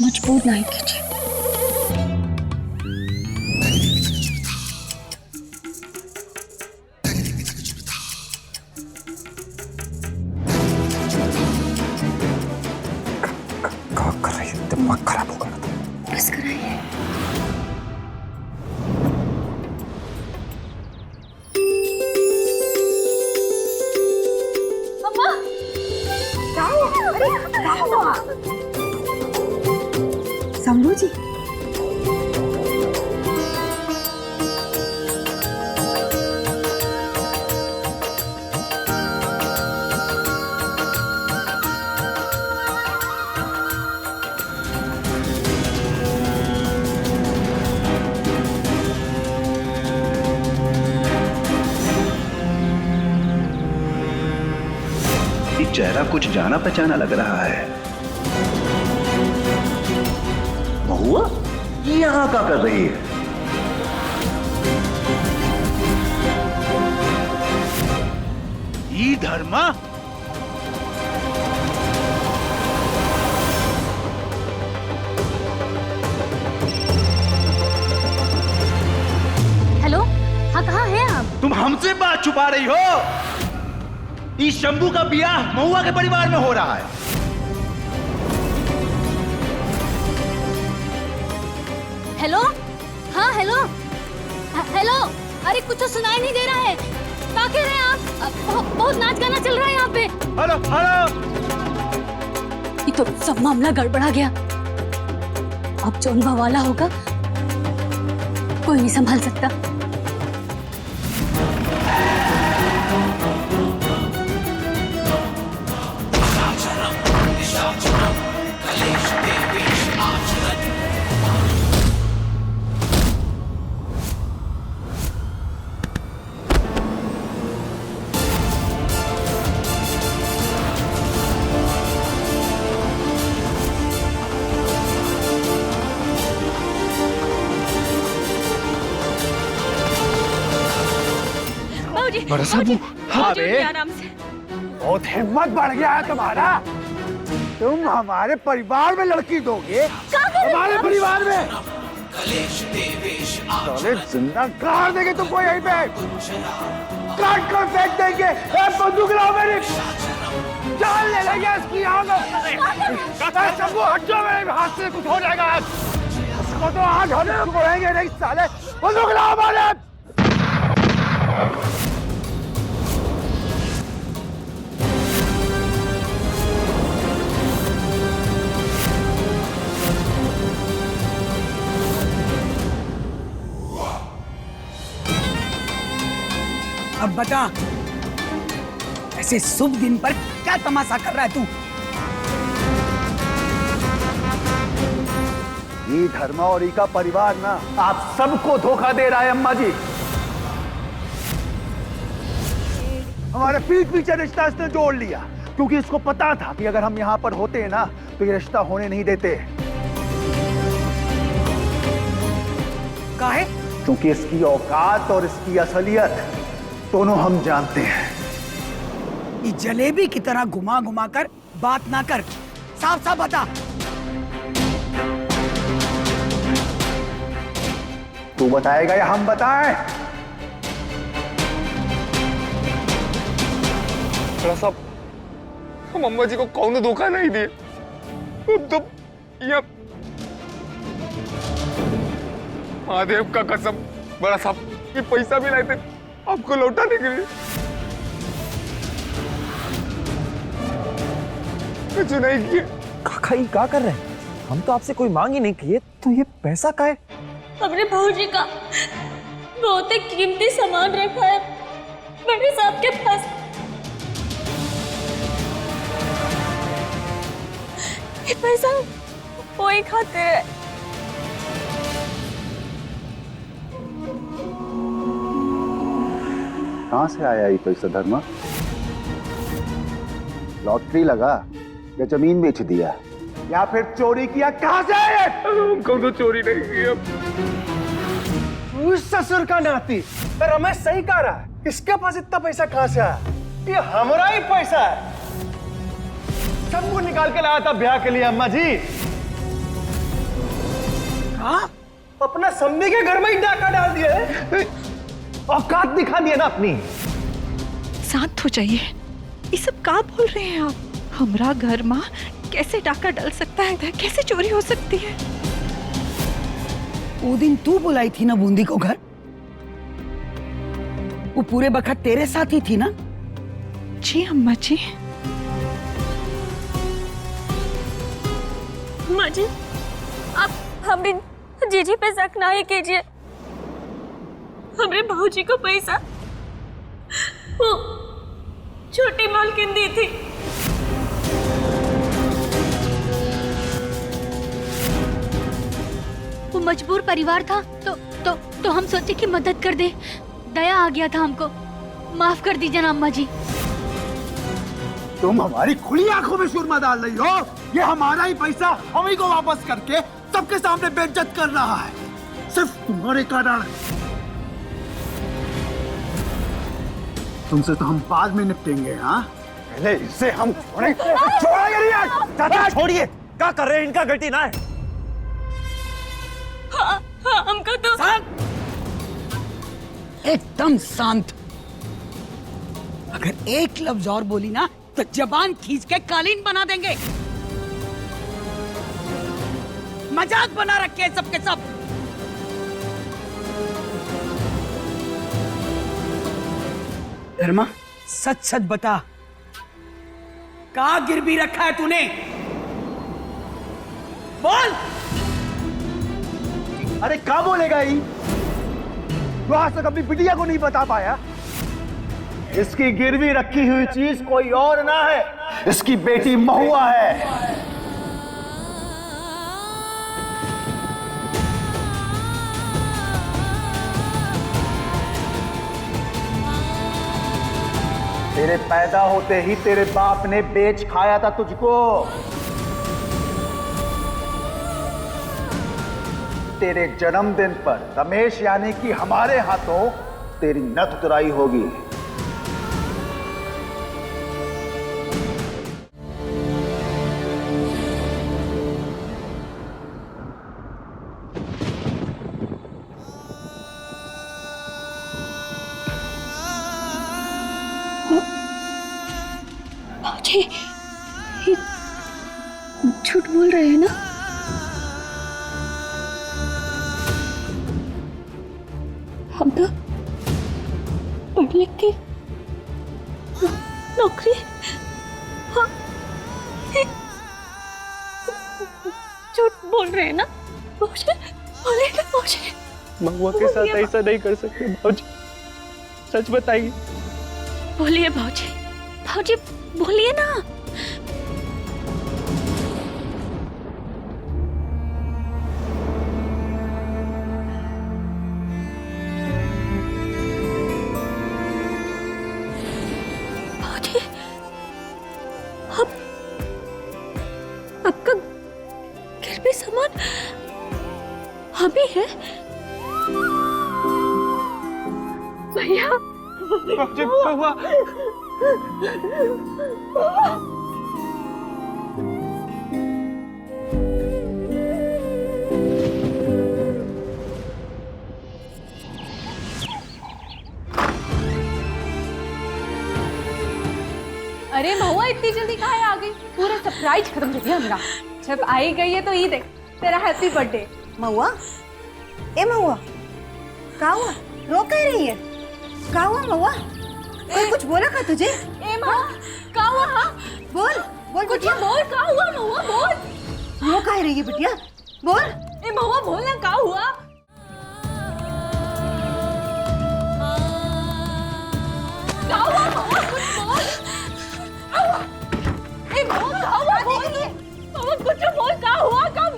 मजबूर नहीं कीजिए। क्या कर रही है? दिमाग खराब होगा ना। मुस्कुराइए। शंभू जी, ये चेहरा कुछ जाना पहचाना लग रहा है। महुआ, ये यहाँ क्या कर रही है? ई धर्मा हेलो, हाँ कहाँ हैं आप? तुम हमसे बात छुपा रही हो? इस शंभू का ब्याह महुआ के परिवार में हो रहा है। हेलो, हाँ हेलो, हेलो, अरे कुछ तो सुनाई नहीं दे रहा है। क्या कह रहे हैं आप? बहुत नाच गाना चल रहा है यहाँ पे। हेलो हेलो, ये तो सब मामला गड़बड़ा गया। अब जो वाला होगा कोई नहीं संभाल सकता। बड़ा साहब, हाँ बे, आराम से। बहुत हिम्मत बढ़ गया है तुम्हारा। तुम हमारे परिवार में लड़की दोगे? हमारे परिवार में? साले जिंदा गाड़ देंगे तुमको यहीं पे, काट कर फेंक देंगे। बंदूक लाओ मेरी, जान ले लेंगे इसकी आग। शंभू हट जाओ, मेरे हाथ से कुछ हो जाएगा आज। इसको तो आज होने को रहेंगे नहीं साले। बंदूक लाओ हमारे। अब बता, ऐसे शुभ दिन पर क्या तमाशा कर रहा है तू? ये धर्मा और का परिवार ना आप सबको धोखा दे रहा है अम्मा जी। हमारे पीठ पीछे रिश्ता इसने जोड़ लिया, क्योंकि इसको पता था कि अगर हम यहाँ पर होते हैं ना तो ये रिश्ता होने नहीं देते। काहे? क्योंकि इसकी औकात और इसकी असलियत दोनों हम जानते हैं। ये जलेबी की तरह घुमा घुमा कर बात ना कर, साफ साफ बता। तू बताएगा या हम बताएं? बड़ा साहब, हम अम्मा जी को कौन धोखा नहीं दिए। तो ये महादेव का कसम, बड़ा साहब, ये पैसा भी लाए थे आपको लौटाने के लिए। कुछ नहीं किए। काका ये क्या कर रहे हैं? हम तो आपसे कोई मांग ही नहीं किए, तो ये पैसा का है? हमने भाऊजी का बहुत ही कीमती सामान रखा है बड़े साहब के पास। ये पैसा वो ही खाते हैं। कहां से आया ये पैसा धर्मा? लॉटरी लगा या जमीन बेच दिया या फिर चोरी किया? कहां से आया? हमको तो चोरी नहीं की। ससुर का नाती, रमेश सही कह रहा है। इसके पास इतना पैसा कहां से आया? ये हमारा ही पैसा है। सबको निकाल के लाया था ब्याह के लिए अम्मा जी। हाँ, अपना सम्मी के घर में ही डाका डाल दिया। औकात दिखा दिया ना अपनी। शांत हो जाइए। ये सब क्या बोल रहे हैं आप? हमारा घर माँ कैसे डाका डाल सकता है? कैसे चोरी हो सकती है? वो दिन तू बुलाई थी ना बूंदी को घर, वो पूरे बखत तेरे साथ ही थी ना? जी अम्मा जी। अम्मा जी, आप हमने जीजी पे शक ना ही कीजिए। हमने भाऊजी को पैसा वो छोटी मालकिन दी थी। वो मजबूर परिवार था तो हम सोचे कि मदद कर दे। दया आ गया था हमको। माफ कर दीजिए ना अम्मा जी। तुम हमारी खुली आंखों में सुरमा डाल रही हो। ये हमारा ही पैसा हम ही को वापस करके सबके सामने बेइज्जत कर रहा है, सिर्फ तुम्हारे कारण। तुमसे तो हम बाद में निपटेंगे। हाँ, पहले इससे हम छोड़ेंगे नहीं यार। चाचा छोड़िए, क्या कर रहे हैं? इनका गलती ना है। हाँ, हमका तो एकदम शांत। अगर एक लफ्ज और बोली ना तो जबान खींच के कालीन बना देंगे। मजाक बना रखे हैं सबके सब। धर्मा, सच सच बता, कहाँ गिरवी रखा है तूने? बोल। अरे क्या बोलेगा ये? तो आज तक अपनी बिटिया को नहीं बता पाया। इसकी गिरवी रखी हुई चीज कोई और ना है, इसकी बेटी महुआ है। तेरे पैदा होते ही तेरे बाप ने बेच खाया था तुझको। तेरे जन्मदिन पर रमेश यानी कि हमारे हाथों तेरी नथ उतराई होगी। बाबूजी, ये झूठ बोल रहे हैं ना? हम तो पढ़ लिख के नौकरी। हाँ, झूठ बोल रहे हैं ना बाबूजी? बोले ना बाबूजी? महुआ के साथ ऐसा नहीं कर सकते बाबूजी, सच बताइए। बोलिए बाबूजी, बाबूजी बोलिए ना। बाबूजी, आपका घर में सामान अभी है? भैया, बाबूजी महुआ। अरे महुआ, इतनी जल्दी कहाँ आ गई? पूरा सरप्राइज खत्म हो गया हमारा। जब आई गई है तो ये देख, तेरा हैप्पी बर्थडे। महुआ, ए महुआ, क्या हुआ? रो कह रही है? क्या हुआ महुआ? कोई कुछ बोला का तुझे? ए माँ, क्या हुआ? हाँ बोल बोल कुछ बिटिया, बोल। क्या हुआ महुआ? बोल। रो कह रही है बिटिया? बोल। ए महुआ बोल ना, क्या हुआ? क्या हुआ महुआ? कुछ बोल। ए महुआ, क्या हुआ? बोल। महुआ कुछ बोल, क्या हुआ? कब?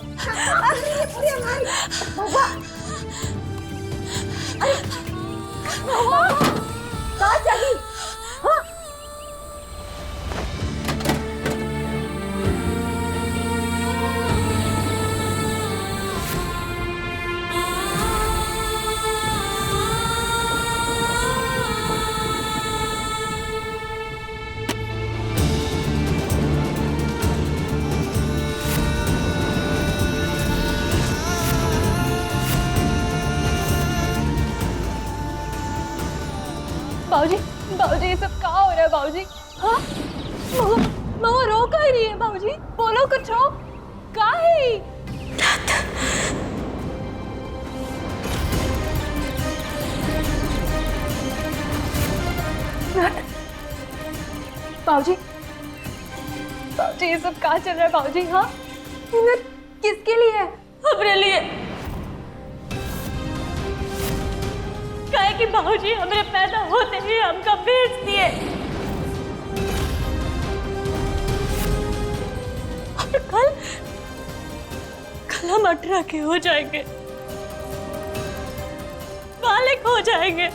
महुआ, महुआ, कहाँ चली? हाँ? बाबूजी, बाबूजी, ये सब कहाँ हो रहा है बाबूजी? हाँ? महुआ, महुआ रो कहाँ रही है बाबूजी? बोलो कुछ हो। कहाँ है? बाबूजी, बाबूजी, ये सब कहाँ चल रहा है बाबूजी? हाँ? ये किसके लिए है? अपने लिए। काहे कि बाबूजी हमरे पैदा होते ही हमका बेच दिए। और कल हम 18 के हो जाएंगे, बालिग हो जाएंगे।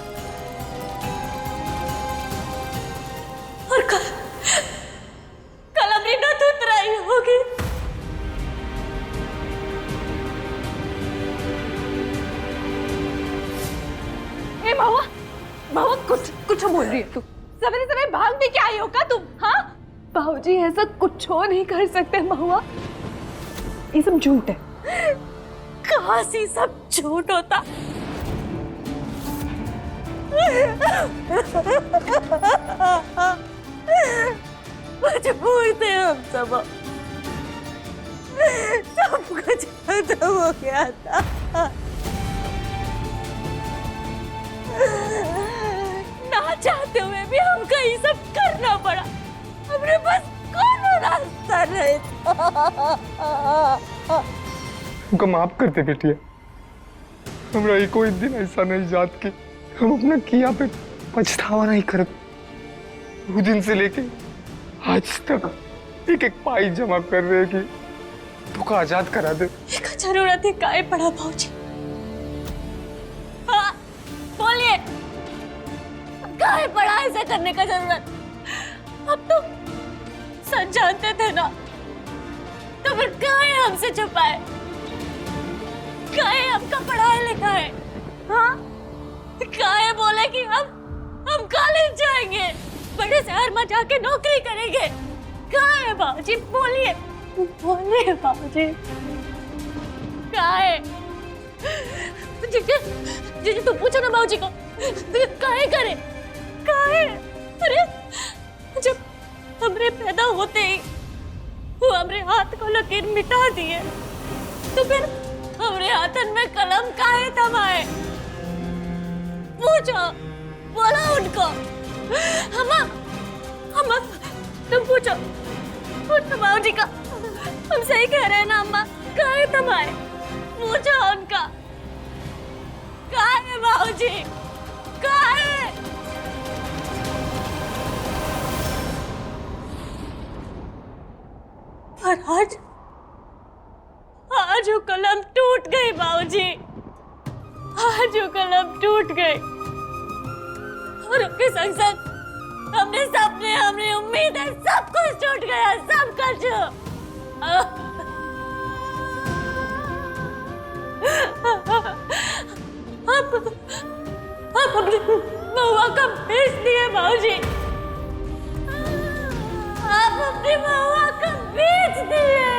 और कल अपनी नथ उतराई होगी। ए महुआ, महुआ कुछ बोल रही है तू? सवेरे सवेरे भाग भी क्या आई हो का तुम? हाँ बाबूजी ऐसा कुछ हो नहीं कर सकते महुआ, ये सब झूठ है। कहाँ से सब झूठ होता? मजबूर थे हम सब कुछ खत्म हो गया था। ना चाहते हुए भी हमको ये सब करना पड़ा, हमने बस कौन रास्ता नहीं था। हमको माफ कर दे बेटिया, हमरा ये कोई दिन ऐसा नहीं याद कि हम अपना किया पे पछतावा नहीं करत। वो दिन से लेके आज तक एक एक पाई जमा कर रहे कि तू को आजाद करा दे। क्या जरूरत है काहे पड़ा भाऊजी? हाँ बोलिए, काहे पड़ा ऐसा करने का जरूरत? अब तो सच जानते थे ना, तो फिर काहे हमसे छुपाए? काहे हमका पढ़ाया लिखा है? हाँ काहे बोले कि हम कॉलेज जाएंगे, बड़े शहर में जाके नौकरी करेंगे? काहे बाबूजी बोलिए, बोलिए बाबूजी काहे? जी तुम पूछो ना बाबूजी को, काहे करे? काहे? अरे जब हमरे पैदा होते ही वो हमरे हाथ को लकीर मिटा दिए, तो फिर हमरे हाथन में कलम काहे थमाए? पूछो, बोलो उनको। हम तुम पूछो बाबूजी का, हम सही कह रहे हैं ना अम्मा? काहे थमाए? पूछो उनका, काहे बाबूजी काहे? और आज वो कलम टूट गई बाबूजी, आज वो कलम टूट गई, और उसके संग संग हमने सपने, हमने उम्मीदें, सब कुछ टूट गया, सब कुछ। आप अपनी महुआ का बेच दिए बाबूजी, आप अपनी महुआ का बेच दिए।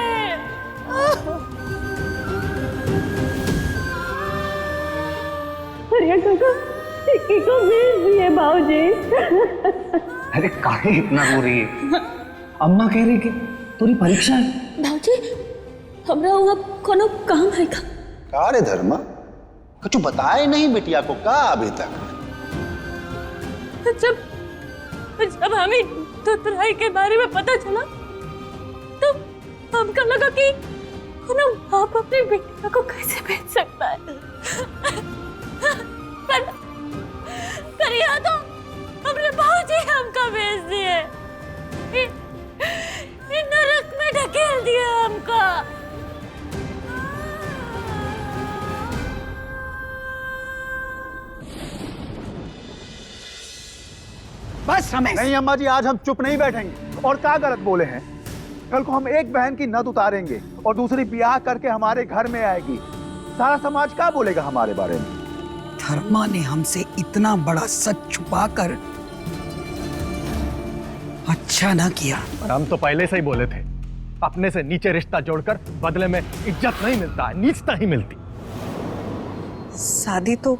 अरे काका टिक्की को बेच दिए बाबूजी। अरे काहे इतना रो रही है? अम्मा कह रही कि तेरी परीक्षा है। बाबूजी हमरा हुआ कोनो काम है का? का रे धर्मा, कुछ बताए नहीं बेटिया को का अभी तक? जब हमें तुतराई के बारे में पता चला तो हमको लगा कि आप अपनी बेटिया को कैसे भेज सकता है, पर यहाँ तो हमने बाबूजी हमको भेज दिए, नरक में ढकेल दिया हमको। बस रमेश। नहीं अम्मा जी, आज हम चुप नहीं बैठेंगे। और क्या गलत बोले हैं? कल को हम एक बहन की नद उतारेंगे और दूसरी ब्याह करके हमारे घर में आएगी, सारा समाज क्या बोलेगा हमारे बारे में? धर्मा ने हमसे इतना बड़ा सच छुपाकर अच्छा ना किया। हम तो पहले से ही बोले थे, अपने से नीचे रिश्ता जोड़कर बदले में इज्जत नहीं मिलता है, नीचता ही मिलती। शादी तो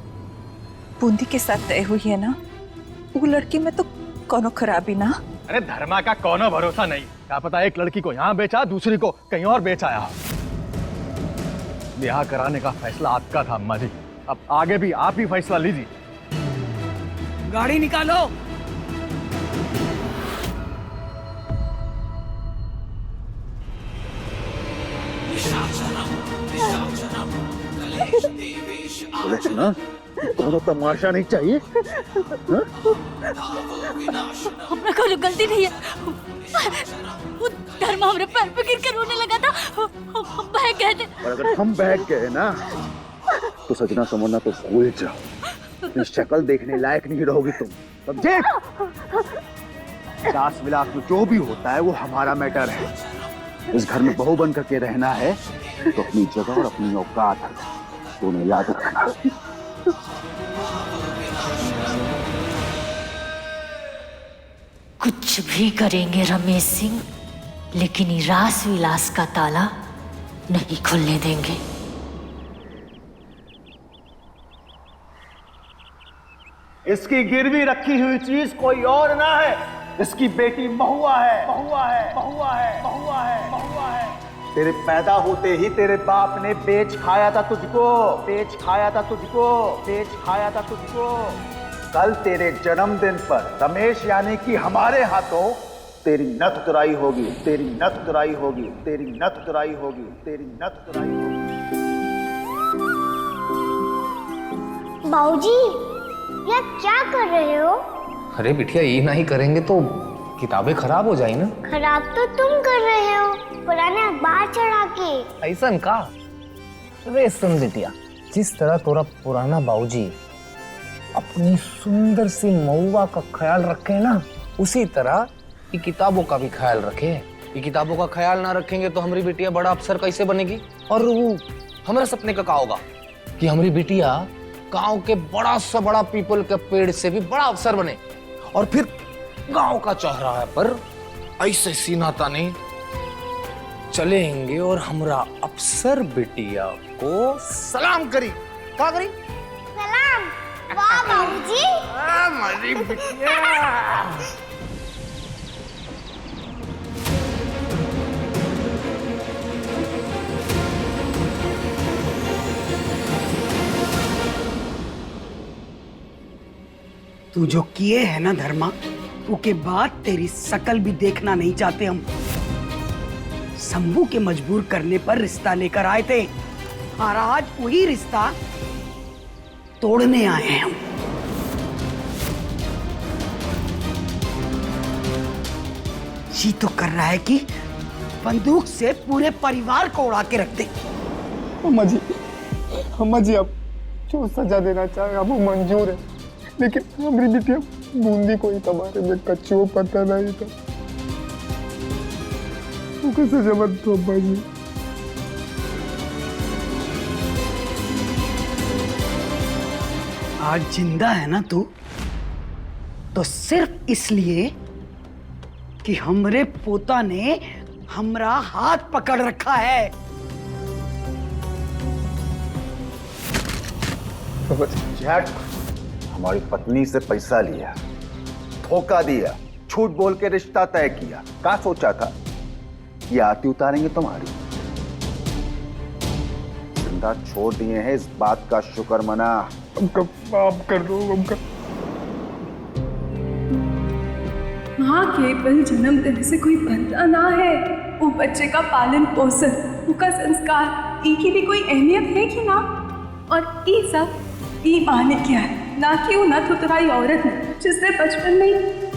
बूंदी के साथ तय हुई है ना, वो लड़की में तो कोनो खराबी ना। अरे धर्मा का कोनो भरोसा नहीं, क्या पता एक लड़की को यहाँ बेचा, दूसरी को कहीं और बेच आया। ब्याह कराने का फैसला आपका था अम्मा जी, अब आगे भी आप ही फैसला लीजिए। गाड़ी निकालो। बोले ना, कोनो तमाशा नहीं चाहिए। हमरा कोई गलती नहीं है, वो धर्मा हमरे पैर पे गिर कर रोने लगा था, हम बहक गए थे। और अगर हम बहक गए ना तो सजना समझना तो भूल जाओ, शक्ल देखने लायक नहीं रहोगी तुम, समझे? विलास विलास में जो भी होता है वो हमारा मैटर है। इस घर में बहू बन करके रहना है तो अपनी जगह और अपनी औकात दोनों याद रखना। कुछ भी करेंगे रमेश सिंह, लेकिन ये रास विलास का ताला नहीं खुलने देंगे। इसकी गिरवी रखी हुई चीज कोई और ना है, इसकी बेटी महुआ है, महुआ है, महुआ है, महुआ है, महुआ है। तेरे पैदा होते ही तेरे बाप ने बेच खाया था तुझको, बेच खाया था तुझको, बेच खाया था तुझको। कल तेरे जन्मदिन पर रमेश यानी कि हमारे हाथों तेरी नथ उतराई होगी, तेरी नथ उतराई होगी, तेरी नथ उतराई होगी, तेरी नथ उतराई होगी। बाबूजी, ये क्या कर रहे हो? अरे बिटिया, ये नहीं करेंगे तो किताबें खराब हो जाएगी ना। खराब तो तुम कर रहे हो, पुराने अखबार चढ़ा के। ऐसा का? अरे सुन बिटिया, जिस तरह तोरा पुराना बाबूजी अपनी सुंदर सी महुआ का ख्याल रखे ना, उसी तरह ये किताबों का भी ख्याल रखे। ये किताबों का ख्याल ना रखेंगे तो हमारी बिटिया बड़ा अफसर कैसे बनेगी? और वो हमारे सपने का होगा कि हमारी बिटिया गांव के बड़ा से बड़ा पीपल के पेड़ से भी बड़ा अफसर बने, और फिर गांव का चौराहे पर ऐसे सीना ताने चलेंगे और हमरा अफसर बिटिया को सलाम करी। क्या करी? सलाम। वाह बाबूजी। हमारी बिटिया। तू जो किए है ना धर्मा, उसके बाद तेरी शकल भी देखना नहीं चाहते हम। शंभू के मजबूर करने पर रिश्ता लेकर आए थे, और आज वही रिश्ता तोड़ने आए हैं हम। जी तो कर रहा है कि बंदूक से पूरे परिवार को उड़ा के रख दे। अम्मा जी आप जो सजा देना चाहे अब वो मंजूर है, लेकिन हमारी बिटिया बूंदी को इस बारे में कच्चो पता नहीं था। वो कैसे जबरदस्त तो अब्बा जी। आज जिंदा है ना तू, तो सिर्फ इसलिए कि हमरे पोता ने हमरा हाथ पकड़ रखा है। झट हमारी पत्नी से पैसा लिया, धोखा दिया, झूठ बोल के रिश्ता तय किया। क्या सोचा था ये आती उतारेंगे तुम्हारी? जिंदा छोड़ दिए हैं, इस बात का शुक्र मना। माफ कर दो हमका। माँ केवल जन्म देने से कोई बनता ना है, वो बच्चे का पालन पोषण, उसका संस्कार, इनकी भी कोई अहमियत है कि ना? और ये सब ई माँ ने किया है, ना कि वो नथ उतराई औरत ने, जिसने बचपन में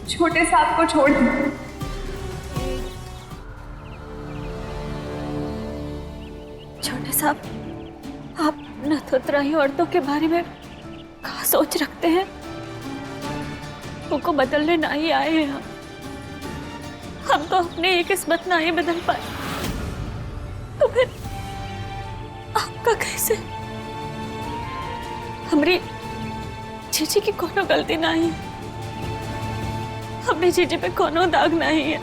छोटे साहब को छोड़ दिया। छोटे साहब, आप नथ उतराई औरतों के बारे में क्या सोच रखते हैं? उनको बदलने ना ही आए हैं हम तो अपने ये किस्मत ना ही बदल पाए, तो फिर आपका कैसे? हमारी जीजी की कोनो गलती नहीं है, हमने जीजी पे कोनो दाग नहीं है,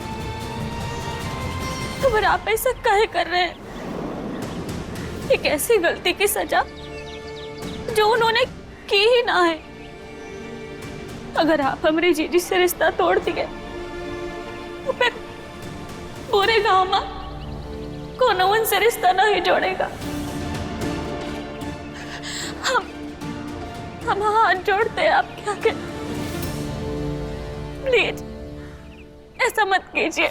तो फिर आप ऐसा काहे कर रहे हैं? एक ऐसी गलती की सजा जो उन्होंने की ही ना है। अगर आप हमारी जीजी से रिश्ता तोड़ दिए तो फिर पूरे गांव में कोनो उनसे रिश्ता नहीं जोड़ेगा। हम हाथ जोड़ते हैं आपके आगे, प्लीज ऐसा मत कीजिए,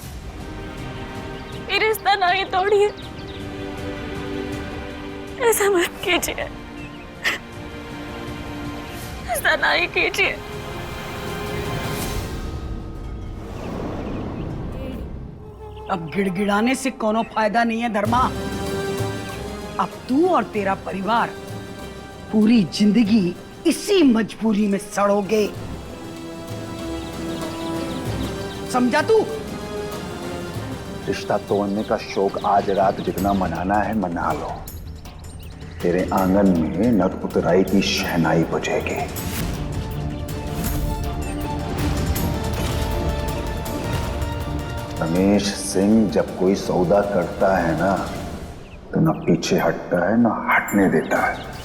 ये रिश्ता नहीं तोड़िए, ऐसा मत कीजिए, ऐसा नहीं कीजिए। अब गिड़गिड़ाने से कोनो फायदा नहीं है धर्मा। अब तू और तेरा परिवार पूरी जिंदगी इसी मजबूरी में सड़ोगे, समझा तू? रिश्ता तोड़ने का शौक आज रात जितना मनाना है मना लो। तेरे आंगन में नथ उतराई की शहनाई बजेगी। रमेश सिंह जब कोई सौदा करता है ना तो ना पीछे हटता है ना हटने देता है।